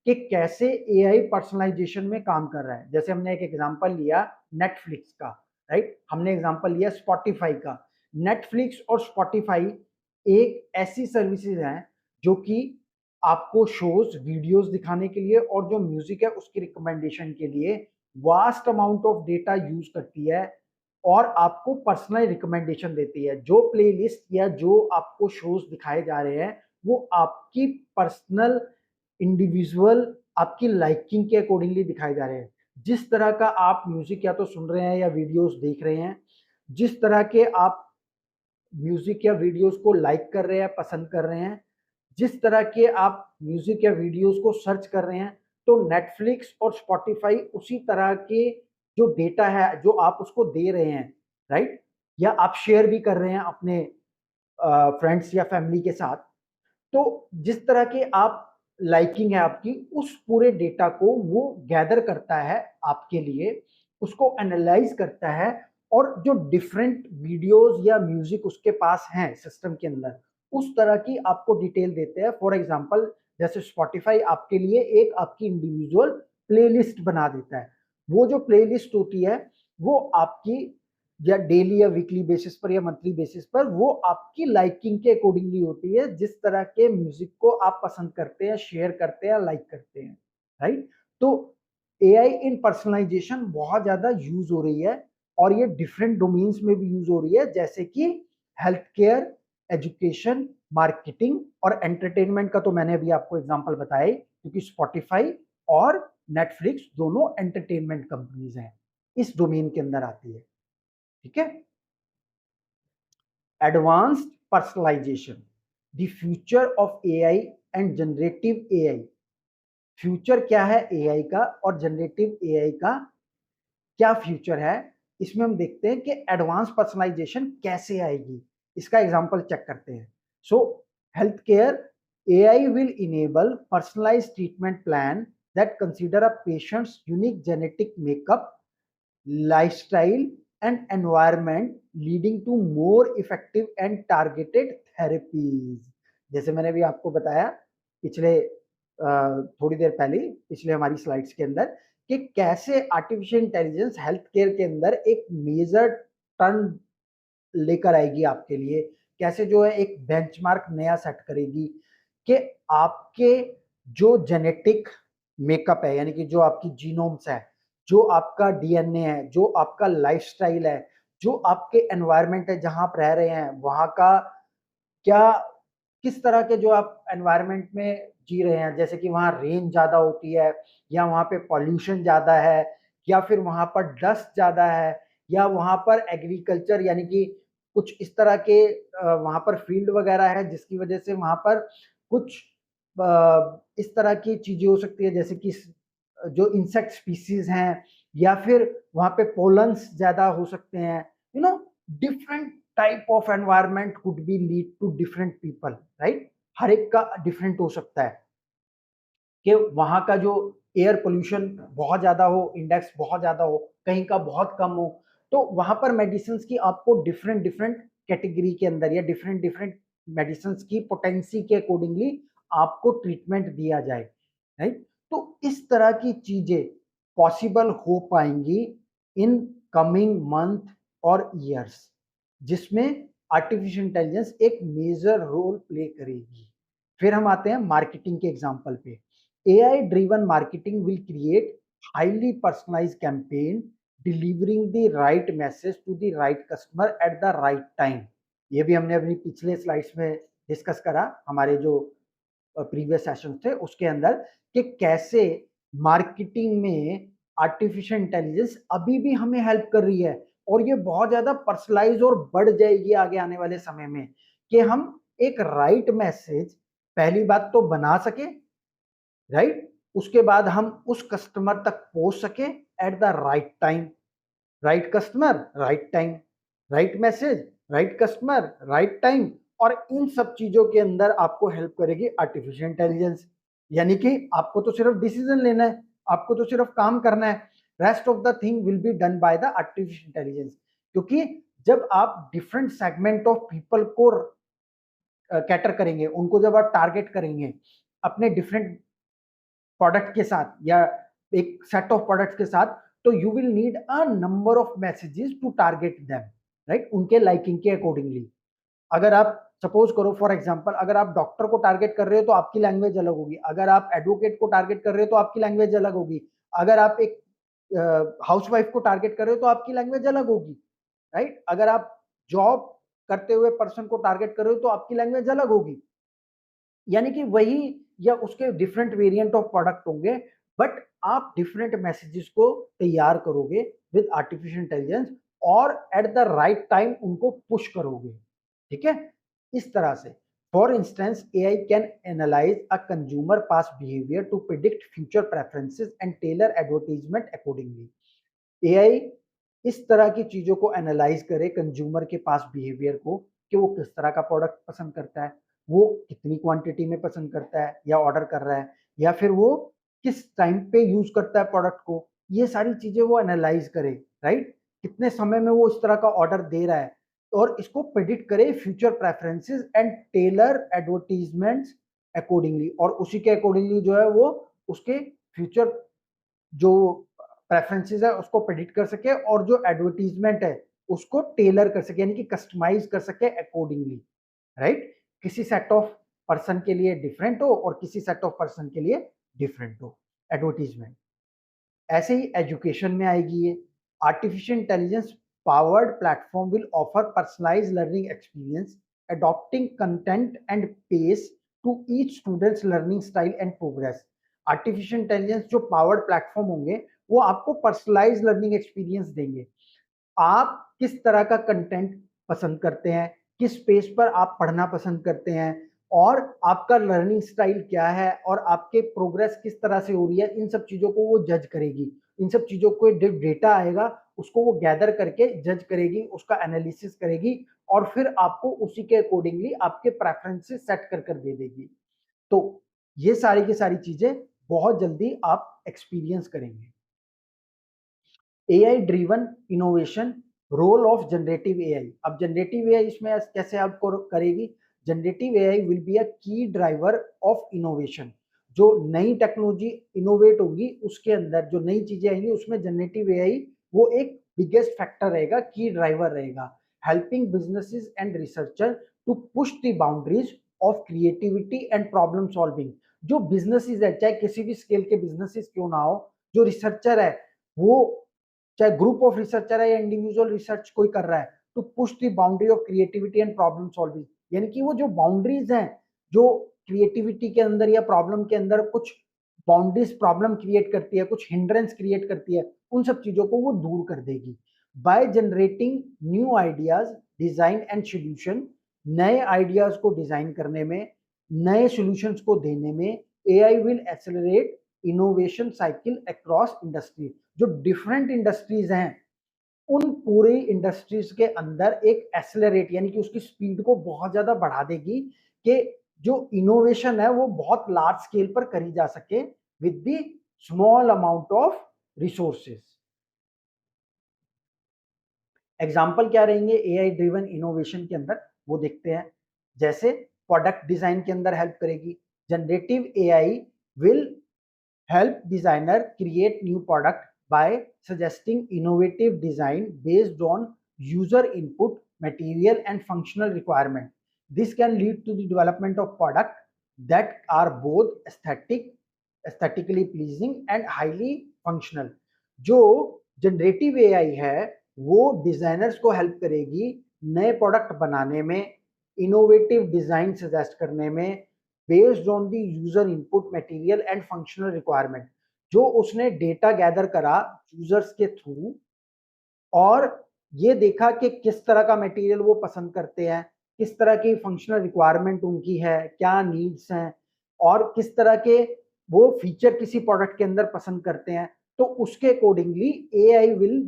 Speaker 1: कि कैसे AI personalisation में काम कर रहा है। जैसे हमने एक एग्जांपल लिया नेटफ्लिक्स का, राइट, हमने एग्जांपल लिया स्पॉटिफाई का। नेटफ्लिक्स और स्पॉटिफाई एक ऐसी सर्विसेज हैं जो कि आपको शोज, वीडियोस दिखाने के लिए और जो म्यूजिक है उसकी रिकमेंडेशन के लिए vast amount of data use करती है और आपको पर्सनल रिकमेंडेशन देती है। जो प्लेलिस्ट या जो आपको शोज दिखाए जा रहे हैं वो आपकी पर्सनल, इंडिविजुअल, आपकी लाइकिंग के अकॉर्डिंगली दिखाए जा रहे हैं। जिस तरह का आप म्यूजिक या तो सुन रहे हैं या वीडियोस देख रहे हैं, जिस तरह के आप म्यूजिक या वीडियोस को लाइक कर रहे हैं, पसंद कर रहे हैं, जिस तरह के आप म्यूजिक या वीडियोस को सर्च कर रहे हैं, तो नेटफ्लिक्स और स्पॉटिफाई उसी तरह के जो डेटा है जो आप उसको दे रहे हैं, राइट, या आप शेयर भी कर रहे हैं अपने फ्रेंड्स या फैमिली के साथ, तो जिस तरह के आप लाइकिंग है आपकी, उस पूरे डेटा को वो गैदर करता है आपके लिए, उसको एनालाइज करता है, और जो डिफरेंट वीडियोस या म्यूजिक उसके पास हैं सिस्टम के अंदर, उस तरह की आपको डिटेल देते हैं। फॉर एग्जांपल, जैसे स्पॉटिफाई आपके लिए एक आपकी इंडिविजुअल प्लेलिस्ट बना देता है। वो जो प्लेलिस्ट होती है वो आपकी या डेली या वीकली बेसिस पर या मंथली बेसिस पर वो आपकी लाइकिंग के अकॉर्डिंगली होती है, जिस तरह के म्यूजिक को आप पसंद करते हैं, शेयर करते हैं, लाइक करते हैं, राइट। तो एआई इन पर्सनलाइजेशन बहुत ज्यादा यूज हो रही है, और ये डिफरेंट डोमेन्स में भी यूज हो रही है, जैसे कि हेल्थ केयर, एजुकेशन, मार्केटिंग और एंटरटेनमेंट का तो मैंने अभी आपको एग्जांपल बताया, क्योंकि स्पॉटिफाई और नेटफ्लिक्स दोनों एंटरटेनमेंट कंपनीज हैं, इस डोमेन के अंदर आती है, ठीक है। Advanced personalisation, the future of AI and generative AI. Future क्या है एआई का और जनरेटिव एआई का क्या फ्यूचर है, इसमें हम देखते हैं कि एडवांस पर्सनलाइजेशन कैसे आएगी। इसका एग्जांपल चेक करते हैं। सो health care, AI will enable personalised treatment plan that consider a patients unique genetic makeup, lifestyle and environment, leading to more effective and targeted therapies। जैसे मैंने भी आपको बताया पिछले थोड़ी देर पहले पिछले हमारी स्लाइड्स के अंदर कि कैसे आर्टिफिशियल इंटेलिजेंस हेल्थ केयर के अंदर एक मेजर टर्न लेकर आएगी आपके लिए, कैसे जो है एक बेंचमार्क नया सेट करेगी कि आपके जो जेनेटिक मेकअप है, यानी कि जो आपकी जीनोम्स है, जो आपका डीएनए है, जो आपका लाइफस्टाइल है, जो आपके एनवायरनमेंट है जहां आप रह रहे हैं, वहां का क्या, किस तरह के जो आप एनवायरनमेंट में जी रहे हैं, जैसे कि वहाँ रेन ज़्यादा होती है, या वहाँ पे पॉल्यूशन ज़्यादा है, या फिर वहाँ पर डस्ट ज़्यादा है, या वहाँ पर एग्रीकल्चर यानी कि कुछ इस तरह के वहाँ पर फील्ड वगैरह है जिसकी वजह से वहाँ पर कुछ इस तरह की चीज़ें हो सकती है, जैसे कि जो इंसेक्ट स्पीसीज हैं, या फिर वहाँ पे पोलन्स ज़्यादा हो सकते हैं, you know, different type of environment could be lead to different people, right. हर एक का डिफरेंट हो सकता है कि वहां का जो एयर पोल्यूशन बहुत ज्यादा हो, इंडेक्स बहुत ज्यादा हो, कहीं का बहुत कम हो, तो वहां पर मेडिसिन की आपको डिफरेंट डिफरेंट कैटेगरी के अंदर या डिफरेंट डिफरेंट मेडिसिन की पोटेंसी के अकॉर्डिंगली आपको ट्रीटमेंट दिया जाए, राइट। तो इस तरह की चीजें पॉसिबल हो पाएंगी इन कमिंग मंथ और ईयर्स, जिसमें आर्टिफिशियल इंटेलिजेंस एक मेजर रोल प्ले करेगी। फिर हम आते हैं मार्केटिंग के एग्जांपल पे। AI driven marketing will create highly personalized campaign, delivering the right message to the right customer at the right time। ये भी हमने अपनी पिछले स्लाइड्स में डिस्कस करा, हमारे जो प्रीवियस सेशन थे उसके अंदर, कि कैसे मार्केटिंग में आर्टिफिशियल इंटेलिजेंस अभी भी हमें हेल्प कर रही है, और ये बहुत ज्यादा पर्सनलाइज और बढ़ जाएगी आगे आने वाले समय में, कि हम एक राइट मैसेज पहली बात तो बना सके, राइट, उसके बाद हम उस कस्टमर तक पहुंच सके eight the right time, right customer right time, right message right customer right time. और इन सब चीजों के अंदर आपको हेल्प करेगी आर्टिफिशियल इंटेलिजेंस, यानी कि आपको तो सिर्फ डिसीजन लेना है, आपको तो सिर्फ काम करना है, rest of the thing will be done by the artificial intelligence. क्योंकि जब आप डिफरेंट सेगमेंट ऑफ पीपल को कैटर करेंगे, उनको जब आप टारगेट करेंगे अपने डिफरेंट प्रोडक्ट के साथ या एक सेट ऑफ प्रोडक्ट्स के साथ, तो you will need a number of messages to target them, right, उनके लाइकिंग के अकॉर्डिंगली। अगर आप सपोज करो फॉर एग्जांपल, अगर आप डॉक्टर को टारगेट कर रहे हो तो आपकी लैंग्वेज अलग होगी, अगर आप एडवोकेट को टारगेट कर रहे हो तो आपकी लैंग्वेज अलग होगी, अगर आप एक हाउसवाइफ को टारगेट कर रहे हो तो आपकी लैंग्वेज अलग होगी, राइट, अगर आप जॉब करते हुए पर्सन को टारगेट कर रहे हो तो आपकी लैंग्वेज अलग होगी। यानी कि वही या उसके डिफरेंट वेरिएंट ऑफ प्रोडक्ट होंगे, बट आप डिफरेंट मैसेजेस को तैयार करोगे विद आर्टिफिशियल इंटेलिजेंस और एट द राइट टाइम उनको पुश करोगे, ठीक है, इस तरह से। For instance AI can analyse a consumer past behaviour to predict future preferences and tailor advertisement accordingly. AI इस तरह की चीजों को एनालाइज करे कंज्यूमर के पास बिहेवियर को, कि वो किस तरह का प्रोडक्ट पसंद करता है, वो कितनी क्वांटिटी में पसंद करता है या ऑर्डर कर रहा है, या फिर वो किस टाइम पे यूज करता है प्रोडक्ट को, ये सारी चीजें वो एनालाइज करे, राइट, कितने समय में वो इस तरह का ऑर्डर दे रहा है, और इसको प्रेडिक्ट करे future preferences and tailor advertisements accordingly, और उसी के अकॉर्डिंगली जो है वो उसके फ्यूचर जो प्रेफरेंसेस है उसको प्रेडिक्ट कर सके, और जो एडवर्टीजमेंट है उसको टेलर कर सके, यानी कि कस्टमाइज कर सके अकॉर्डिंगली, राइट, किसी सेट ऑफ पर्सन के लिए डिफरेंट हो और किसी सेट ऑफ पर्सन के लिए डिफरेंट हो एडवर्टीजमेंट। ऐसे ही एजुकेशन में आएगी ये। Artificial intelligence powered platform will offer personalised learning experience adopting content and pace to each student's learning style and progress। Artificial intelligence जो पावर्ड प्लेटफॉर्म होंगे वो आपको पर्सनलाइज लर्निंग एक्सपीरियंस देंगे। आप किस तरह का कंटेंट पसंद करते हैं, किस पेज पर आप पढ़ना पसंद करते हैं, और आपका लर्निंग स्टाइल क्या है, और आपके प्रोग्रेस किस तरह से हो रही है, इन सब चीजों को वो जज करेगी। इन सब चीजों को डेटा आएगा उसको वो गैदर करके जज करेगी, उसका एनालिसिस करेगी, और फिर आपको उसी के अकॉर्डिंगली आपके प्रेफरेंसेस सेट कर कर दे देगी। तो ये सारी की सारी चीजें बहुत जल्दी आप एक्सपीरियंस करेंगे। AI driven innovation, role of generative AI। अब जनरेटिव AI इसमें कैसे आपको करेगी? Generative AI will be a key driver of innovation. जो नई टेक्नोलॉजी इनोवेट होगी उसके अंदर जो नई चीजें आएंगी उसमें जनरेटिव AI वो एक बिगेस्ट फैक्टर रहेगा, की ड्राइवर रहेगा, helping businesses and researcher to push the boundaries of creativity and problem solving. जो बिजनेसेस है, चाहे किसी भी स्केल के बिजनेसेस क्यों ना हो, जो रिसर्चर है वो चाहे ग्रुप ऑफ रिसर्चर है या इंडिविजुअल रिसर्च कोई कर रहा है, to push the boundary of creativity and problem solving, यानी कि वो जो बाउंड्रीज हैं जो क्रिएटिविटी के अंदर या प्रॉब्लम के अंदर कुछ बाउंड्रीज प्रॉब्लम क्रिएट करती है, कुछ हिंड्रेंस क्रिएट करती है, उन सब चीजों को वो दूर कर देगी। By generating new ideas design and solution, नए आइडियाज को डिजाइन करने में, नए सॉल्यूशंस को देने में AI will accelerate innovation cycle across industry. जो डिफरेंट इंडस्ट्रीज हैं उन पूरी इंडस्ट्रीज के अंदर एक एक्सेलरेट यानी कि उसकी स्पीड को बहुत ज्यादा बढ़ा देगी, कि जो इनोवेशन है वो बहुत लार्ज स्केल पर करी जा सके with the small amount of resources. Example क्या रहेंगे AI ड्रिवन इनोवेशन के अंदर, वो देखते हैं। जैसे प्रोडक्ट डिजाइन के अंदर हेल्प करेगी, generative AI will help designer create new product by suggesting innovative design based on user input, material and functional requirement. This can lead to the development of product that are both aesthetically pleasing and highly functional। जो generative AI है वो designers को help करेगी नए product बनाने में, innovative design suggest करने में, based on the user input, material and functional requirement. जो उसने डेटा गैदर करा यूजर्स के थ्रू और ये देखा कि किस तरह का मटेरियल वो पसंद करते हैं, किस तरह की फंक्शनल रिक्वायरमेंट उनकी है, क्या नीड्स हैं, और किस तरह के वो फीचर किसी प्रोडक्ट के अंदर पसंद करते हैं, तो उसके accordingly AI will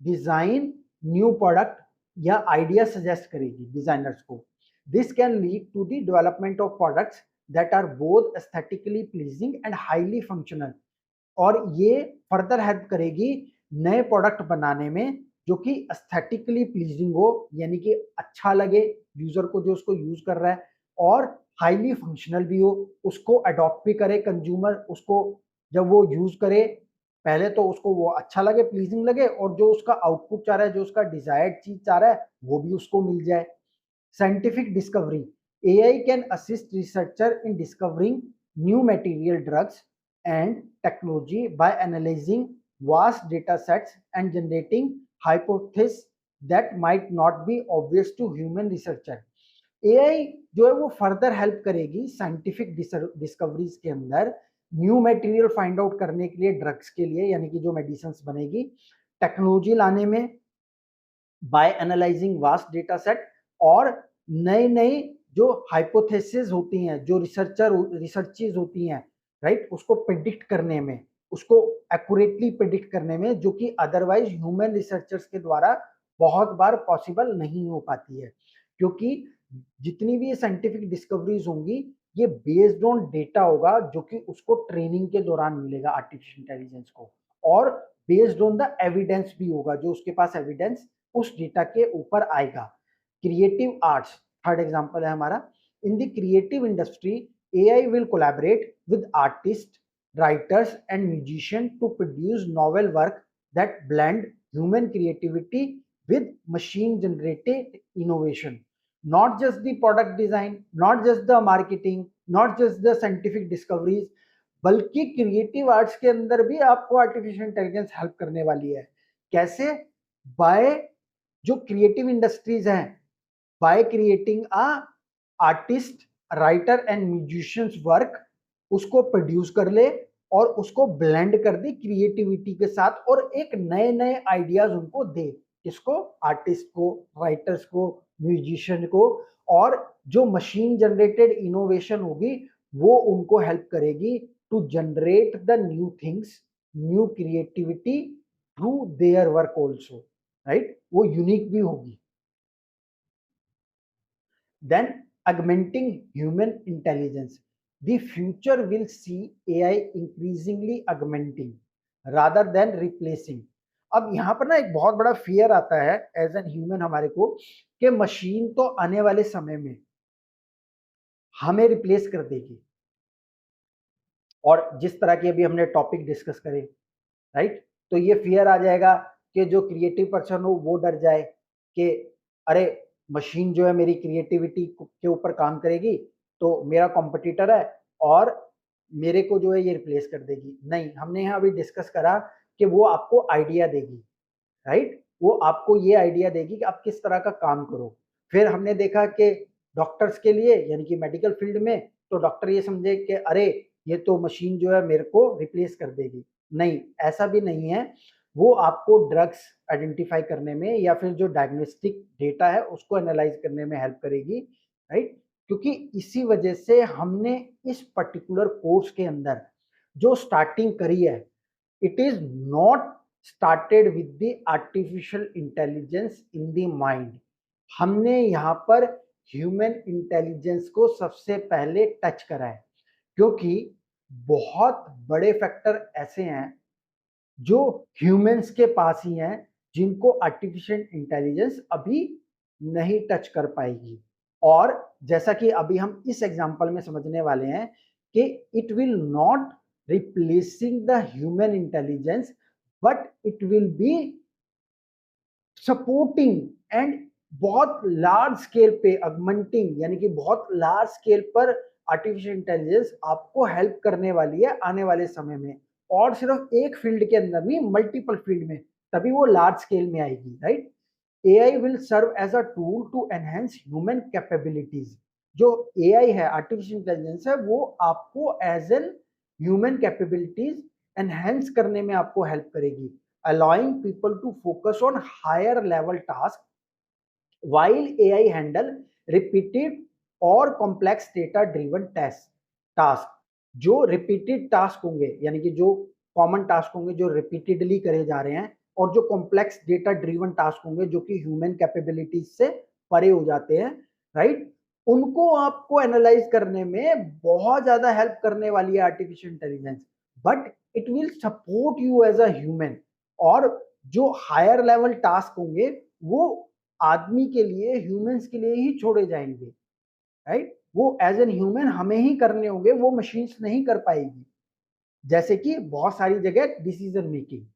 Speaker 1: design new product या आइडिया सजेस्ट करेगी डिजाइनर्स को। This can lead to the development of products that are both aesthetically pleasing and highly functional. और ये फर्दर हेल्प करेगी नए प्रोडक्ट बनाने में जो कि एस्थेटिकली प्लीजिंग हो, यानी कि अच्छा लगे यूजर को जो उसको यूज कर रहा है, और हाईली फंक्शनल भी हो, उसको अडॉप्ट भी करे कंज्यूमर, उसको जब वो यूज करे पहले तो उसको वो अच्छा लगे, प्लीजिंग लगे, और जो उसका आउटपुट चाह रहा है, जो उसका डिजायर्ड चीज चाह रहा है वो भी उसको मिल जाए। Scientific discovery, AI can assist researcher in discovering new material, drugs and technology by analyzing vast data sets and generating hypotheses that might not be obvious to human researcher। AI जो है वो फर्दर हेल्प करेगी scientific discoveries के अंदर, new material find out करने के लिए, drugs के लिए, यानी कि जो मेडिसिन बनेगी, टेक्नोलॉजी लाने में by analysing vast data set, और नई नई जो हाइपोथेसिस होती हैं, जो रिसर्चेज होती हैं, राइट, उसको प्रिडिक्ट करने में, उसको एक्यूरेटली प्रिडिक्ट करने में, जो कि अदरवाइज ह्यूमन रिसर्चर्स के द्वारा बहुत बार पॉसिबल नहीं हो पाती है, क्योंकि जितनी भी साइंटिफिक डिस्कवरीज होंगी ये बेस्ड ऑन डेटा होगा, जो कि उसको ट्रेनिंग के दौरान मिलेगा आर्टिफिशियल इंटेलिजेंस को, और बेस्ड ऑन द एविडेंस भी होगा, जो उसके पास एविडेंस उस डेटा के ऊपर आएगा। क्रिएटिव आर्ट्स थर्ड एग्जांपल है हमारा। In the creative industry AI will collaborate with artist, writers and musicians to produce novel work that blend human creativity with machine generated innovation. Not just the product design, not just the marketing, not just the scientific discoveries, बल्कि creative arts के अंदर भी आपको artificial intelligence help करने वाली है। कैसे? Bye जो क्रिएटिव इंडस्ट्रीज हैं, by creating a artist, writer and musicians work, उसको प्रोड्यूस कर ले और उसको ब्लेंड कर दे क्रिएटिविटी के साथ, और एक नए नए आइडियाज उनको दे, किसको? आर्टिस्ट को, राइटर्स को, म्यूजिशियन को, और जो मशीन जनरेटेड इनोवेशन होगी वो उनको हेल्प करेगी to generate the new things, new creativity through their work also, right, वो यूनिक भी होगी। Then augmenting human intelligence. The future will see AI increasingly augmenting rather than replacing. अब यहाँ पर ना एक बहुत बड़ा फियर आता है एज एन ह्यूमन हमारे को, कि मशीन तो आने वाले समय में हमें रिप्लेस कर देगी, और जिस तरह की अभी हमने टॉपिक डिस्कस करे, राइट, तो ये फियर आ जाएगा कि जो क्रिएटिव पर्सन हो वो डर जाए कि अरे मशीन जो है मेरी क्रिएटिविटी के ऊपर काम करेगी तो मेरा कॉम्पिटिटर है और मेरे को जो है ये रिप्लेस कर देगी। नहीं, हमने यहाँ अभी डिस्कस करा कि वो आपको आइडिया देगी, राइट, वो आपको ये आइडिया देगी कि आप किस तरह का काम करो। फिर हमने देखा कि डॉक्टर्स के लिए, यानी कि मेडिकल फील्ड में, तो डॉक्टर ये समझे कि अरे ये तो मशीन जो है मेरे को रिप्लेस कर देगी। नहीं, ऐसा भी नहीं है, वो आपको ड्रग्स आइडेंटिफाई करने में या फिर जो डायग्नोस्टिक डेटा है उसको एनालाइज करने में हेल्प करेगी, राइट, क्योंकि इसी वजह से हमने इस पर्टिकुलर कोर्स के अंदर जो स्टार्टिंग करी है, it is not started with the artificial intelligence in the mind. हमने यहाँ पर ह्यूमन इंटेलिजेंस को सबसे पहले टच करा है, क्योंकि बहुत बड़े फैक्टर ऐसे हैं जो ह्यूमंस के पास ही हैं, जिनको आर्टिफिशियल इंटेलिजेंस अभी नहीं टच कर पाएगी। और जैसा कि अभी हम इस एग्जांपल में समझने वाले हैं कि it will not replacing the human intelligence, but it will be supporting and बहुत लार्ज स्केल पे अगमेंटिंग, यानी कि बहुत लार्ज स्केल पर आर्टिफिशियल इंटेलिजेंस आपको हेल्प करने वाली है आने वाले समय में, और सिर्फ एक फील्ड के अंदर नहीं, मल्टीपल फील्ड में, तभी वो लार्ज स्केल में आएगी, right. AI will serve as a tool to enhance human capabilities. जो एआई है, आर्टिफिशियल इंटेलिजेंस है, वो आपको as an human capabilities enhance करने में आपको हेल्प करेगी, allowing people to focus on higher level tasks while AI handle repeated और complex data driven task। जो रिपीटेड टास्क होंगे, यानी कि जो कॉमन टास्क होंगे जो रिपीटेडली करे जा रहे हैं, और जो कॉम्प्लेक्स डेटा ड्रिवन टास्क होंगे जो कि ह्यूमन कैपेबिलिटीज से परे हो जाते हैं, राइट, उनको आपको एनालाइज करने में बहुत ज्यादा हेल्प करने वाली है artificial intelligence, but it will support you as a human. और जो हायर लेवल टास्क होंगे वो आदमी के लिए, ह्यूमंस के लिए ही छोड़े जाएंगे, राइट, वो एज एन ह्यूमन हमें ही करने होंगे, वो मशीन्स नहीं कर पाएगी, जैसे कि बहुत सारी जगह डिसीजन मेकिंग।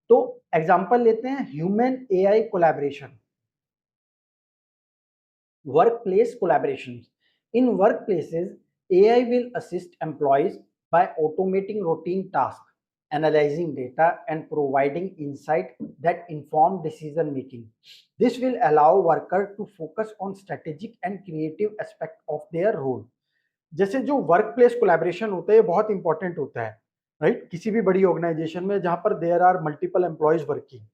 Speaker 1: तो एग्जांपल लेते हैं human AI collaboration, workplace collaborations. In workplaces, AI will assist employees by automating routine tasks, analyzing data, and providing insight that inform decision making. This will allow workers to focus on strategic and creative aspects of their role. जैसे जो work place collaboration होता है ये बहुत important होता है, right, किसी भी बड़ी ऑर्गेनाइजेशन में जहां पर there are multiple employees working.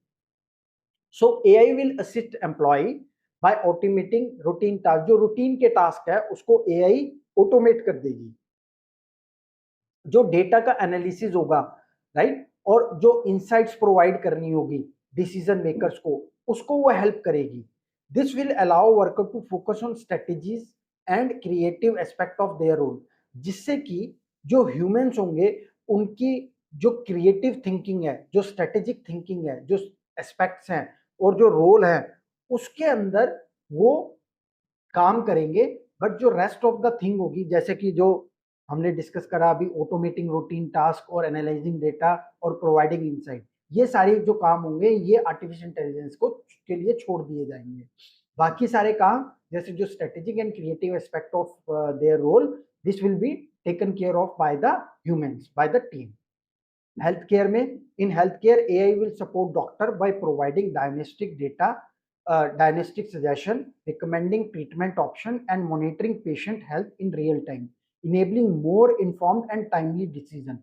Speaker 1: So AI will assist employee by automating routine task. जो रूटीन के टास्क है उसको एआई ऑटोमेट कर देगी. जो डेटा का एनालिसिस होगा, राइट, और जो इंसाइट्स प्रोवाइड करनी होगी डिसीजन मेकर्स को, उसको वो हेल्प करेगी. This will allow worker to focus on strategies and creative aspect of their role. जिससे कि जो ह्यूमंस होंगे उनकी जो क्रिएटिव थिंकिंग है, जो स्ट्रेटेजिक थिंकिंग है, जो एस्पेक्ट्स हैं और जो रोल है उसके अंदर वो काम करेंगे. बट जो रेस्ट ऑफ द थिंग होगी, जैसे कि जो हमने डिस्कस करा अभी, ऑटोमेटिंग रूटीन टास्क और एनालाइजिंग डेटा और प्रोवाइडिंग इनसाइट, ये सारे जो काम होंगे ये आर्टिफिशियल इंटेलिजेंस को के लिए छोड़ दिए जाएंगे. बाकी सारे काम जैसे जो strategic and creative aspect of their role, this will be taken care of by the humans, by the team. Health care में, in health care AI will support doctor by providing diagnostic data, diagnostic suggestion, recommending treatment option, and monitoring patient health in real time, enabling more informed and timely decision.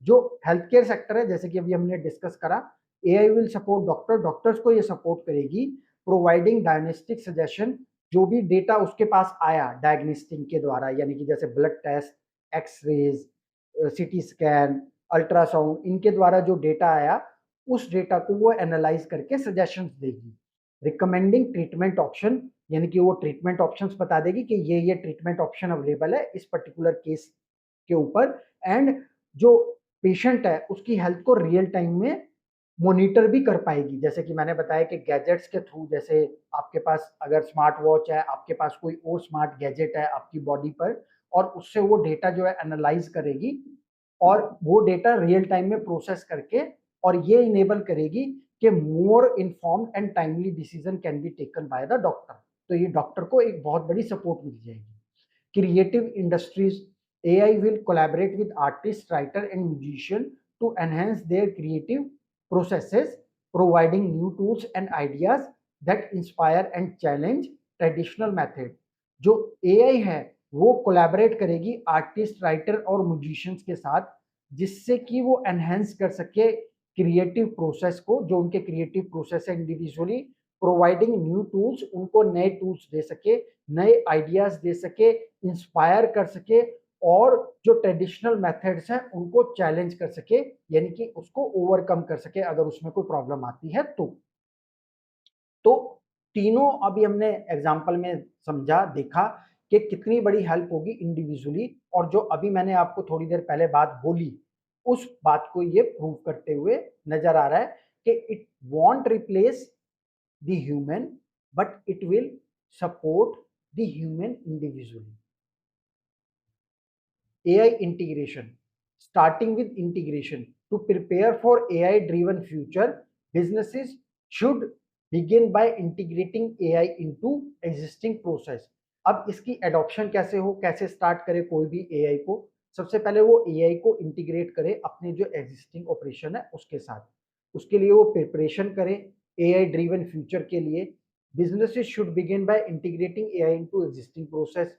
Speaker 1: जो health care sector है, जैसे कि अभी हमने discuss करा, AI will support doctors को ये support करेगी प्रोवाइडिंग डायग्नोस्टिक सजेशन. जो भी डेटा उसके पास आया डायग्नोस्टिक के द्वारा, यानी कि जैसे blood test, x-rays, CT scan, ultrasound, इनके द्वारा जो डेटा आया उस डेटा को वो एनालाइज करके सजेशंस देगी. रिकमेंडिंग ट्रीटमेंट ऑप्शन, यानी कि वो ट्रीटमेंट ऑप्शंस बता देगी कि ये ट्रीटमेंट ऑप्शन अवेलेबल है इस पर्टिकुलर केस के ऊपर. एंड जो पेशेंट है उसकी हेल्थ को रियल टाइम में मॉनिटर भी कर पाएगी. जैसे कि मैंने बताया कि गैजेट्स के थ्रू, जैसे आपके पास अगर स्मार्ट वॉच है, आपके पास कोई और स्मार्ट गैजेट है आपकी बॉडी पर, और उससे वो डेटा जो है एनालाइज करेगी और वो डेटा रियल टाइम में प्रोसेस करके और ये इनेबल करेगी कि more informed and timely decision can be taken by the doctor. तो ये डॉक्टर को एक बहुत बड़ी सपोर्ट मिल जाएगी. Creative industries, AI will collaborate with artists, writer, and musician to enhance their creative processes, providing new tools and ideas that inspire and challenge traditional method. जो AI है वो कोलैबोरेट करेगी आर्टिस्ट, राइटर और musicians के साथ, जिससे कि वो एनहेंस कर सके क्रिएटिव प्रोसेस को, जो उनके क्रिएटिव प्रोसेस है इंडिविजुअली, प्रोवाइडिंग न्यू टूल्स, उनको नए टूल्स दे सके, नए आइडियाज दे सके, इंस्पायर कर सके, और जो ट्रेडिशनल मेथड्स हैं उनको चैलेंज कर सके, यानी कि उसको ओवरकम कर सके अगर उसमें कोई प्रॉब्लम आती है तो तीनों अभी हमने एग्जांपल में समझा, देखा कि कितनी बड़ी हेल्प होगी इंडिविजुअली, और जो अभी मैंने आपको थोड़ी देर पहले बात बोली उस बात को ये प्रूव करते हुए नजर आ रहा है कि it won't replace the human but it will support the human individually. AI integration. Starting with integration. To prepare for AI driven future, businesses should begin by integrating AI into existing process. अब इसकी adoption कैसे हो, कैसे start करे कोई भी AI को, सबसे पहले वो AI को इंटीग्रेट करे अपने जो एग्जिस्टिंग ऑपरेशन है उसके साथ. उसके लिए वो प्रिपरेशन करे AI ड्रिवन फ्यूचर के लिए. Businesses should begin by integrating AI into existing process.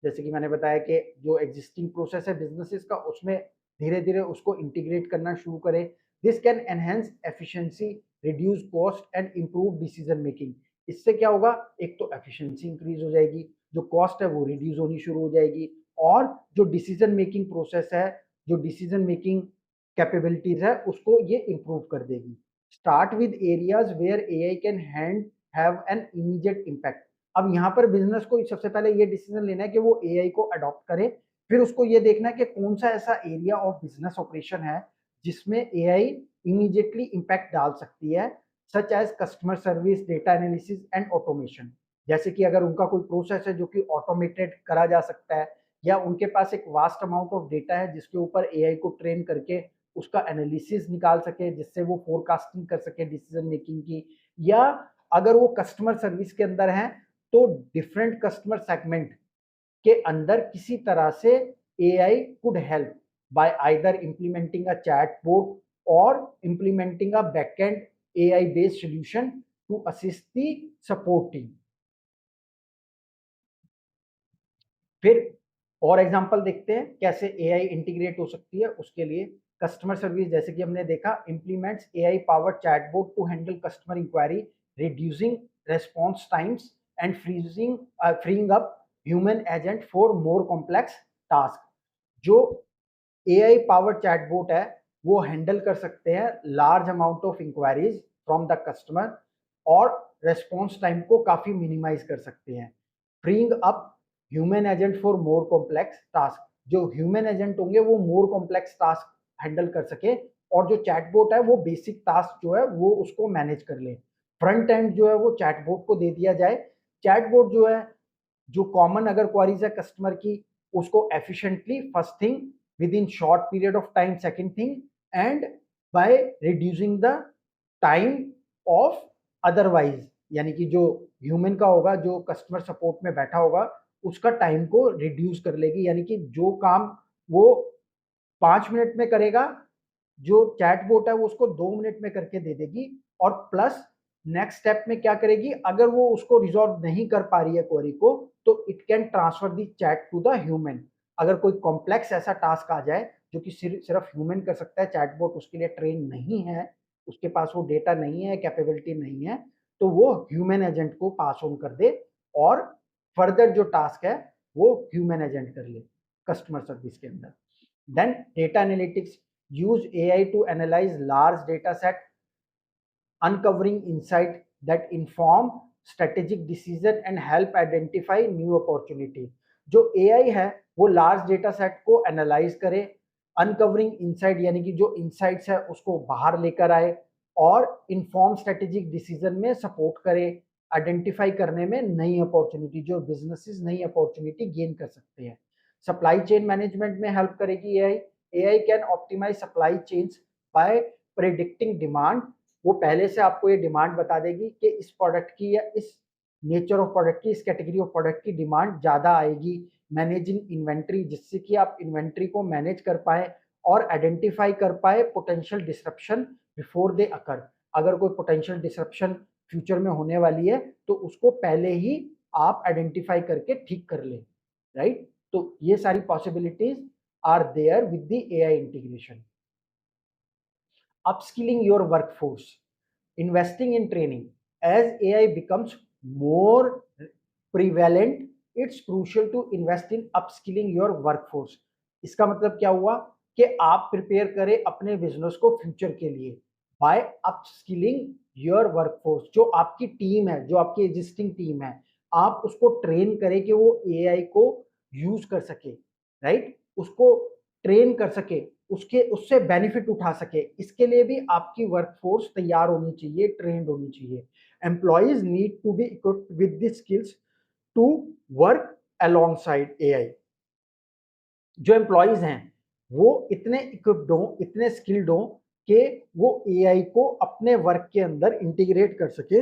Speaker 1: जैसे कि मैंने बताया कि जो एग्जिस्टिंग प्रोसेस है बिजनेसेस का, उसमें धीरे धीरे उसको इंटीग्रेट करना शुरू करें. This can enhance efficiency, reduce cost and improve decision making. इससे क्या होगा, एक तो एफिशिएंसी इंक्रीज हो जाएगी, जो कॉस्ट है वो रिड्यूस होनी शुरू हो जाएगी, और जो डिसीजन मेकिंग प्रोसेस है, जो डिसीजन मेकिंग कैपेबिलिटीज है, उसको ये इंप्रूव कर देगी. Start with areas where AI can have an immediate impact. अब यहाँ पर बिजनेस को सबसे पहले ये डिसीजन लेना है कि वो एआई को अडॉप्ट करे. फिर उसको ये देखना है कि कौन सा ऐसा एरिया ऑफ बिजनेस ऑपरेशन है जिसमें एआई इमीडिएटली इम्पैक्ट डाल सकती है, such as customer service, data analysis and automation. जैसे कि अगर उनका कोई प्रोसेस है जो कि ऑटोमेटेड करा जा सकता है, या उनके पास एक वास्ट अमाउंट ऑफ डेटा है जिसके ऊपर एआई को ट्रेन करके उसका एनालिसिस निकाल सके, जिससे वो फोरकास्टिंग कर सके डिसीजन मेकिंग की. या अगर वो कस्टमर सर्विस के अंदर है तो डिफरेंट कस्टमर सेगमेंट के अंदर किसी तरह से AI could help by either implementing a chatbot और implementing a backend AI based solution to assist the support team. फिर और एग्जांपल देखते हैं कैसे एआई इंटीग्रेट हो सकती है उसके लिए। कस्टमर सर्विस, जैसे कि हमने देखा, implements AI powered chatbot to handle customer inquiry, reducing response times and freeing up human agent for more complex task. जो एआई पावर्ड चैटबॉट है वो हैंडल कर सकते हैं large amount of inquiries from the customer और response time को काफी minimise कर सकते हैं। Freeing up human agent for more complex task, जो ह्यूमन एजेंट होंगे वो मोर कॉम्प्लेक्स टास्क हैंडल कर सके और जो चैटबॉट है वो बेसिक टास्क जो है वो उसको मैनेज कर ले। फ्रंट एंड जो है वो चैटबॉट को दे दिया जाए। चैटबॉट जो है, जो कॉमन अगर क्वारीज है कस्टमर की, उसको efficiently first thing with in short period of time, second thing, and by reducing the time of otherwise, यानी कि जो ह्यूमन का होगा, जो कस्टमर सपोर्ट में बैठा होगा, उसका टाइम को रिड्यूस कर लेगी। यानी कि जो काम वो 5 मिनट में करेगा, जो चैटबॉट है वो उसको 2 मिनट में करके दे देगी। और प्लस नेक्स्ट स्टेप में क्या करेगी, अगर वो उसको रिजॉल्व नहीं कर पा रही है क्वेरी को, तो it can transfer the chat to the human. अगर कोई कॉम्प्लेक्स ऐसा टास्क आ जाए जो कि सिर्फ ह्यूमन कर सकता है, चैटबॉट उसके लिए ट्रेन नहीं है, उसके पास वो डेटा नहीं है, कैपेबिलिटी नहीं है, तो वो ह्यूमन एजेंट को पास ऑन कर दे और फर्दर जो टास्क है वो ह्यूमन एजेंट कर ले कस्टमर सर्विस के अंदर। Then data analytics use AI to analyze large data set, uncovering insight that inform strategic decision and help identify new opportunity। जो AI है वो लार्ज डेटा सेट को एनालाइज करे, अनकवरिंग इनसाइट यानी कि जो इनसाइट्स है उसको बाहर लेकर आए और इन्फॉर्म स्ट्रेटेजिक डिसीजन में सपोर्ट करे, आइडेंटिफाई करने में नई अपॉर्चुनिटी, जो बिजनेसेस नई अपॉर्चुनिटी गेन कर सकते हैं। सप्लाई चेन मैनेजमेंट में हेल्प करेगी AI. AI can optimise supply chains by predicting demand. वो पहले से आपको ये डिमांड बता देगी कि इस प्रोडक्ट की या इस नेचर ऑफ प्रोडक्ट की, इस कैटेगरी ऑफ प्रोडक्ट की डिमांड ज़्यादा आएगी। मैनेजिंग इन्वेंट्री, जिससे कि आप इन्वेंट्री को मैनेज कर पाए और आइडेंटिफाई कर पाए पोटेंशियल डिसरप्शन बिफोर दे अकर। अगर कोई पोटेंशियल डिसरप्शन फ्यूचर में होने वाली है तो उसको पहले ही आप आइडेंटिफाई करके ठीक कर ले, राइट। तो ये सारी possibilities are there with the AI integration. upskilling your workforce, investing in training. As AI becomes more prevalent, it's crucial to invest in upskilling your workforce। इसका मतलब क्या हुआ कि आप प्रिपेयर करें अपने बिजनेस को फ्यूचर के लिए बाय अपस्किलिंग योर वर्कफोर्स। जो आपकी टीम है, जो आपकी एग्जिस्टिंग टीम है, आप उसको ट्रेन करें कि वो एआई को यूज कर सके, राइट, उसको ट्रेन कर सके, उसके उससे बेनिफिट उठा सके। इसके लिए भी आपकी वर्कफोर्स तैयार होनी चाहिए, ट्रेंड होनी चाहिए। Employees need to be equipped with the skills to work alongside AI. जो एम्प्लॉयज हैं वो इतने इक्विप्ड हों, इतने स्किल्ड हों कि वो एआई को अपने वर्क के अंदर इंटीग्रेट कर सके।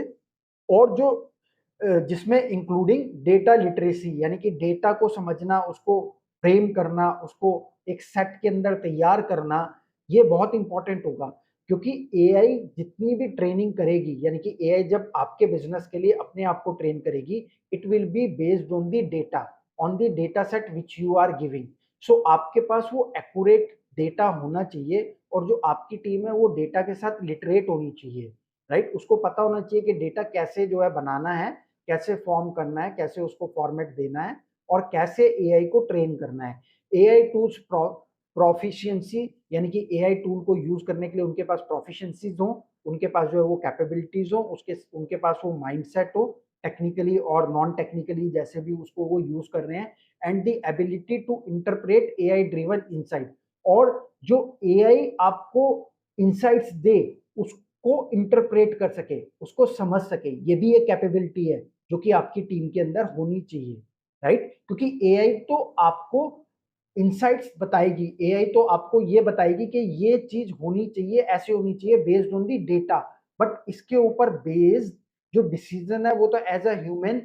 Speaker 1: और जो जिसमें इंक्लूडिंग डेटा लिटरेसी, यानी कि डेटा को समझना, उसको फ्रेम करना, उसको एक सेट के अंदर तैयार करना, ये बहुत इंपॉर्टेंट होगा। क्योंकि एआई जितनी भी ट्रेनिंग करेगी, यानी कि एआई जब आपके बिजनेस के लिए अपने आप को ट्रेन करेगी, it will be based on the data, on the data set which you are giving. So आपके पास वो एक्यूरेट डेटा होना चाहिए और जो आपकी टीम है वो डेटा के साथ लिटरेट होनी चाहिए, राइट। उसको पता होना चाहिए कि डेटा कैसे जो है बनाना है, कैसे फॉर्म करना है, कैसे उसको फॉर्मेट देना है और कैसे एआई को ट्रेन करना है। एआई टूल्स प्रोफिशिएंसी, यानी कि एआई टूल को यूज करने के लिए उनके पास प्रोफिशिएंसीज हो, उनके पास जो है वो कैपेबिलिटीज हो, उसके उनके पास वो माइंडसेट हो, टेक्निकली और नॉन टेक्निकली जैसे भी उसको वो यूज कर रहे हैं, and the ability to interpret AI driven insight. और जो एआई आपको इनसाइट्स दे उसको इंटरप्रेट कर सके, उसको समझ सके, ये भी एक कैपेबिलिटी है जो कि आपकी टीम के अंदर होनी चाहिए, राइट। क्योंकि एआई तो आपको इनसाइट्स बताएगी, एआई तो आपको ये बताएगी कि ये चीज होनी चाहिए, ऐसे होनी चाहिए based on the data. But इसके ऊपर बेस्ड जो डिसीजन है वो तो एज अ ह्यूमन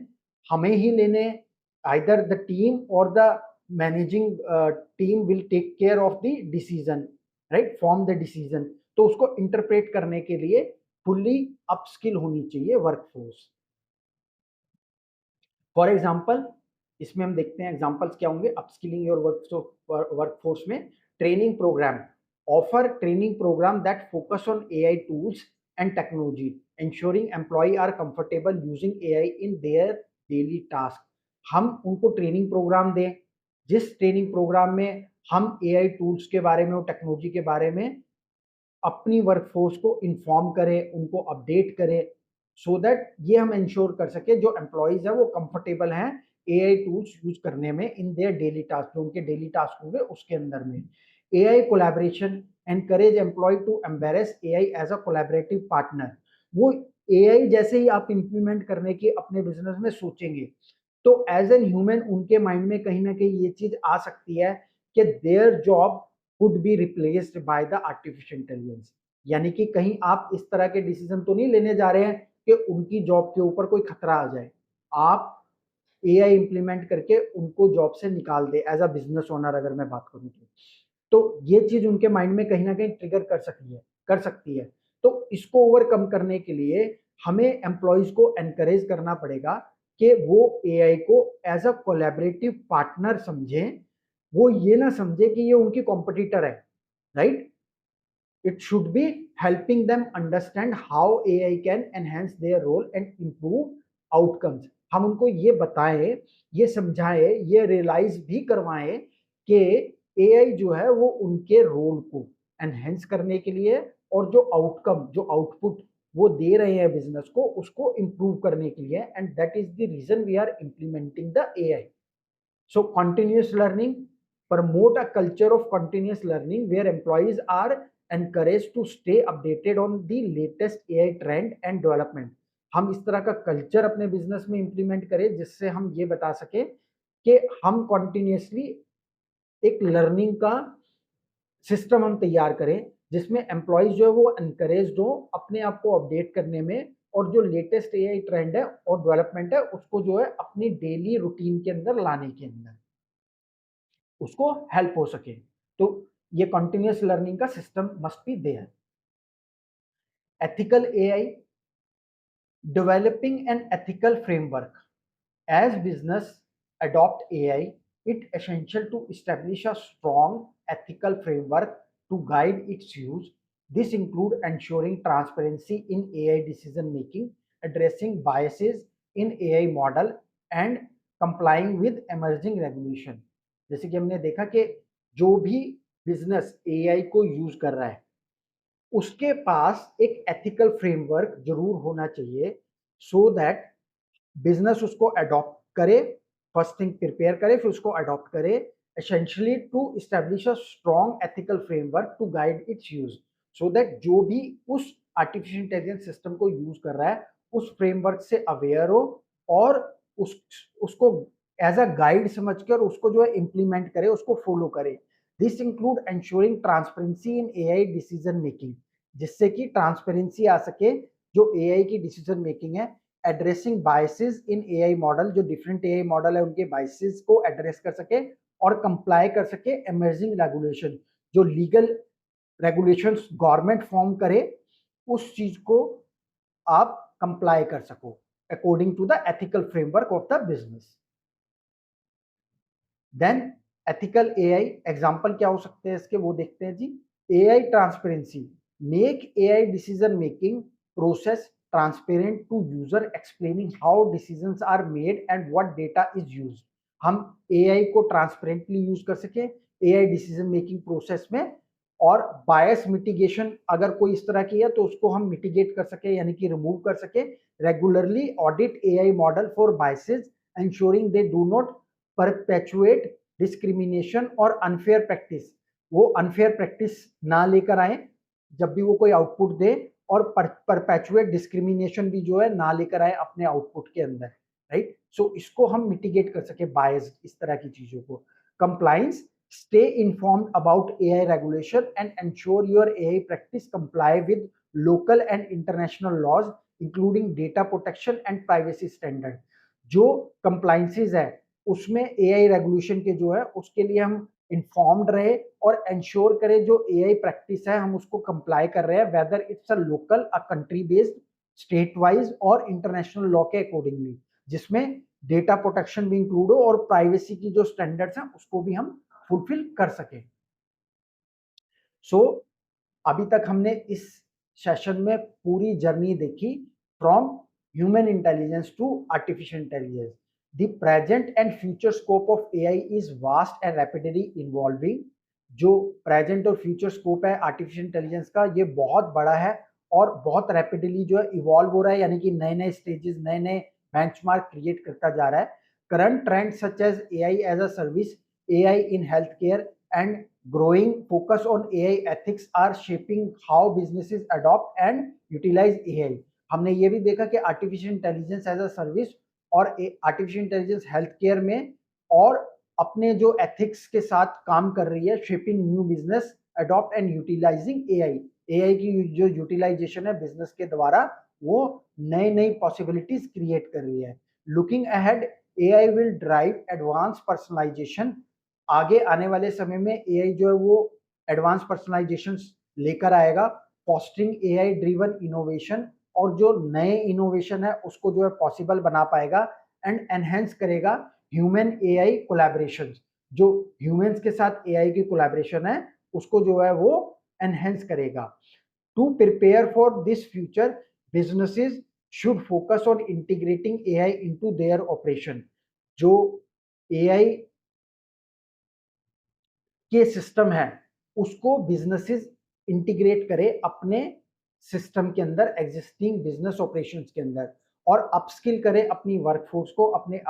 Speaker 1: हमें ही लेने, आइदर द टीम और the managing team will take care of the decision, right, form the decision. तो उसको इंटरप्रेट करने के लिए फुल्ली अपस्किल होनी चाहिए वर्कफोर्स। फॉर एग्जाम्पल, इसमें हम देखते हैं एग्जांपल्स क्या होंगे। अपस्किलिंग योर वर्कफोर्स में training programme, offer training programme that focus on AI tools and technology, ensuring employee are comfortable using AI in their daily task। हम उनको ट्रेनिंग प्रोग्राम दें, जिस ट्रेनिंग प्रोग्राम में हम एआई टूल्स के बारे में और टेक्नोलॉजी के बारे में अपनी वर्कफोर्स को इन्फॉर्म करें, उनको अपडेट करें, सो दैट ये हम इंश्योर कर सके जो एम्प्लॉयज है वो कंफर्टेबल हैं एआई टूल्स यूज करने में इन देयर डेली टास्क, जो उनके डेली टास्क होंगे उसके अंदर में। AI collaboration, encourage employ to embrace AI as a collaborative partner. वो एआई जैसे ही आप इंप्लीमेंट करने की अपने बिजनेस में सोचेंगे तो एज एन ह्यूमन उनके माइंड में कहीं ना कहीं ये चीज आ सकती है कि their job would be replaced by the artificial intelligence. यानी कि कहीं आप इस तरह के डिसीजन तो नहीं लेने जा रहे हैं कि उनकी जॉब के ऊपर कोई खतरा आ जाए, आप एआई इंप्लीमेंट करके उनको जॉब से निकाल दे एज अ बिजनेस ओनर अगर मैं बात करूं तो ये चीज उनके माइंड में कहीं ना कहीं ट्रिगर कर सकती है। तो इसको ओवरकम करने के लिए हमें एम्प्लॉयज को एनकरेज करना पड़ेगा कि वो एआई को एज अ कोलैबोरेटिव पार्टनर समझें, वो ये ना समझे कि ये उनकी कॉम्पिटिटर है, right. It should be helping them understand how AI can enhance their role and improve outcomes। हम उनको ये बताएं, ये समझाएं, ये रियलाइज भी करवाएं कि एआई जो है वो उनके रोल को एनहेंस करने के लिए और जो आउटकम, जो आउटपुट वो दे रहे हैं बिजनेस को, उसको इंप्रूव करने के लिए। And that is the reason we are implementing the AI. So continuous learning, promote a culture of continuous learning where employees are encouraged to stay updated on the latest AI trend and development। हम इस तरह का culture अपने business में implement करें जिससे हम ये बता सके कि हम कॉन्टिन्यूसली एक लर्निंग का सिस्टम हम तैयार करें जिसमें एम्प्लॉयज जो है वो एनकरेज हो अपने आप को अपडेट करने में, और जो लेटेस्ट एआई ट्रेंड है और डेवलपमेंट है उसको जो है अपनी डेली रूटीन के अंदर लाने के अंदर उसको हेल्प हो सके। तो ये कंटिन्यूअस लर्निंग का system must be there. Ethical AI, developing an ethical framework as business adopt AI, it essential to establish a strong ethical framework to guide its use। This include ensuring transparency in AI decision making, addressing biases in AI model and complying with emerging regulation। जैसे कि हमने देखा कि जो भी business AI को use कर रहा है उसके पास एक एथिकल फ्रेमवर्क जरूर होना चाहिए, सो दैट बिजनेस उसको अडॉप्ट करे, फर्स्ट थिंग प्रिपेयर करे फिर उसको अडॉप्ट करे, essentially to establish a strong ethical framework to guide its use, so that जो भी उस आर्टिफिशियल इंटेलिजेंस सिस्टम को यूज कर रहा है उस फ्रेमवर्क से अवेयर हो और उसको एज अ गाइड समझकर उसको जो है इम्प्लीमेंट करे, उसको फॉलो करे। This include ensuring transparency in AI decision making, जिससे कि ट्रांसपेरेंसी आ सके जो एआई की डिसीजन मेकिंग है। एड्रेसिंग बायसेस इन एआई मॉडल, जो डिफरेंट एआई मॉडल है उनके बायसेस को एड्रेस कर सके और कंप्लाई कर सके इमर्जिंग रेगुलेशन, जो लीगल रेगुलेशंस गवर्नमेंट फॉर्म करे उस चीज को आप कंप्लाई कर सको according to the ethical framework of the business. Then ethical AI example क्या हो सकते हैं इसके, वो देखते हैं जी। AI transparency, make AI decision making process transparent to user, explaining how decisions are made and what data is used. हम एआई को ट्रांसपेरेंटली यूज कर सके एआई डिसीजन मेकिंग प्रोसेस में, और बायस मिटिगेशन अगर कोई इस तरह की है तो उसको हम मिटिगेट कर सके यानी कि रिमूव कर सके। Regularly audit AI model for biases, ensuring they do not perpetuate discrimination और अनफेयर प्रैक्टिस, वो अनफेयर प्रैक्टिस ना लेकर आए जब भी वो कोई आउटपुट दे, और परपेचुएट डिस्क्रिमिनेशन भी जो है ना लेकर आए अपने आउटपुट के अंदर, राइट। सो इसको हम मिटिगेट कर सके बायस, इस तरह की चीजों को। Compliance, stay informed about AI regulation and ensure your AI practice comply with local and international laws including data protection and privacy standard। जो कंप्लाइंसेस है उसमें एआई रेगुलेशन के जो है उसके लिए हम इन्फॉर्म्ड रहे और इंश्योर करें जो एआई प्रैक्टिस है हम उसको कंप्लाई कर रहे हैं, whether it's a local, a country based, state wise और इंटरनेशनल लॉ के अकॉर्डिंगली, जिसमें डेटा प्रोटेक्शन भी इंक्लूड हो और प्राइवेसी की जो स्टैंडर्ड्स हैं उसको भी हम फुलफिल कर सकें। सो अभी तक हमने इस सेशन में पूरी जर्नी देखी from human intelligence to artificial intelligence. The present and future scope of AI is vast and rapidly involving. जो प्रेजेंट और फ्यूचर स्कोप है आर्टिफिशियल इंटेलिजेंस का, ये बहुत बड़ा है और बहुत रैपिडली जो है इवॉल्व हो रहा है, यानी कि नए नए स्टेजेस, नए नए बेंचमार्क क्रिएट करता जा रहा है। Current trend such as AI as a service, AI in health care and growing focus on AI ethics are shaping how businesses adopt and utilize AI। हमने ये भी देखा कि artificial intelligence as a service और artificial intelligence health care में और अपने जो एथिक्स के साथ काम कर रही है, shaping new business adopt and utilising AI. AI की जो यूटिलाइजेशन है बिजनेस के द्वारा, वो नई नई पॉसिबिलिटीज क्रिएट कर रही है। Looking ahead, AI will drive advance personalisation. आगे आने वाले समय में एआई जो है वो एडवांस पर्सनलाइजेशन लेकर आएगा, फॉस्टरिंग एआई ड्रिवन इनोवेशन, और जो नए इनोवेशन है उसको जो है पॉसिबल बना पाएगा एंड एनहेंस करेगा ह्यूमन एआई कोलैबोरेशन। जो ह्यूमंस के साथ एआई की कोलैबोरेशन है उसको जो है वो एनहेंस करेगा। To prepare for this future, businesses should focus on integrating AI into their operation. जो एआई के सिस्टम है उसको बिजनेसेस इंटीग्रेट करे अपने सिस्टम के अंदर, एग्जिस्टिंग बिजनेस ऑपरेशंस के अंदर, और अपस्किल करे अपनी वर्कफोर्स को, अपने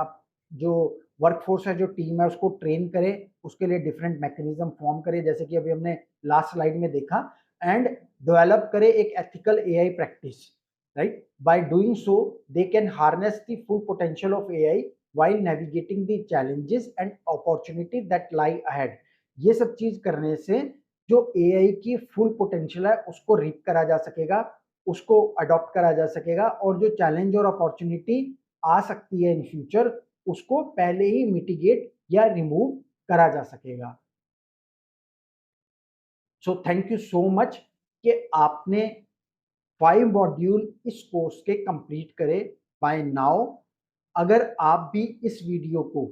Speaker 1: जो वर्कफोर्स है, जो टीम है, उसको ट्रेन करे, उसके लिए डिफरेंट मैकेनिज्म फॉर्म करे, जैसे कि अभी हमने लास्ट स्लाइड में देखा, एंड डेवलप करे एक ethical AI practice, right. By doing so they can harness the full potential of AI while navigating the challenges and opportunity that lie ahead। ये सब चीज करने से जो एआई की फुल पोटेंशियल है उसको रीप करा जा सकेगा, उसको अडॉप्ट करा जा सकेगा, और जो चैलेंज और अपॉर्चुनिटी आ सकती है इन फ्यूचर उसको पहले ही मिटिगेट या रिमूव करा जा सकेगा। So thank you so much कि आपने 5 मॉड्यूल इस कोर्स के कंप्लीट करे बाय नाउ। अगर आप भी इस वीडियो को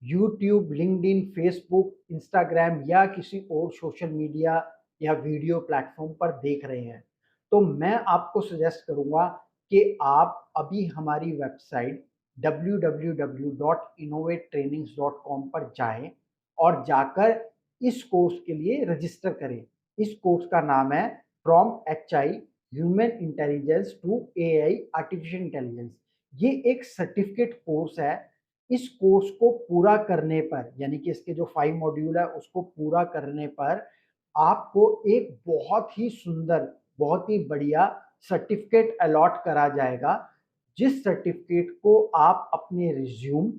Speaker 1: यूट्यूब, लिंक्डइन, फेसबुक, इंस्टाग्राम या किसी और सोशल मीडिया या वीडियो प्लेटफॉर्म पर देख रहे हैं, तो मैं आपको सजेस्ट करूंगा कि आप अभी हमारी वेबसाइट www.innovatetrainings.com पर जाएं और जाकर इस कोर्स के लिए रजिस्टर करें। इस कोर्स का नाम है from HI human intelligence to AI artificial intelligence. ये एक सर्टिफिकेट कोर्स है। इस कोर्स को पूरा करने पर, यानी कि इसके जो 5 मॉड्यूल है उसको पूरा करने पर आपको एक बहुत ही सुंदर, बहुत ही बढ़िया सर्टिफिकेट अलॉट करा जाएगा, जिस सर्टिफिकेट को आप अपने रिज्यूम,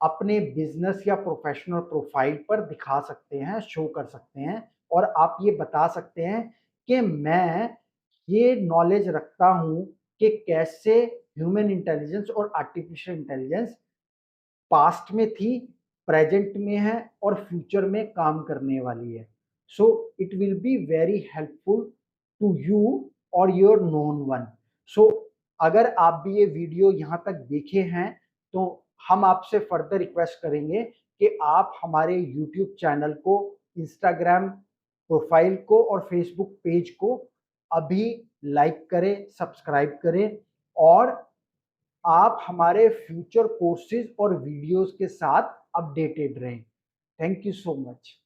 Speaker 1: अपने बिजनेस या प्रोफेशनल प्रोफाइल पर दिखा सकते हैं, शो कर सकते हैं, और आप ये बता सकते हैं कि मैं ये नॉलेज रखता हूं कि कैसे ह्यूमन इंटेलिजेंस और आर्टिफिशियल इंटेलिजेंस पास्ट में थी, प्रेजेंट में है और फ्यूचर में काम करने वाली है। So it will be very helpful to you और योर नोन वन। सो अगर आप भी ये वीडियो यहाँ तक देखे हैं तो हम आपसे फर्दर रिक्वेस्ट करेंगे कि आप हमारे यूट्यूब चैनल को, इंस्टाग्राम प्रोफाइल को और फेसबुक पेज को अभी लाइक करें, सब्सक्राइब करें, और आप हमारे फ्यूचर कोर्सेज और वीडियोस के साथ अपडेटेड रहें। Thank you so much.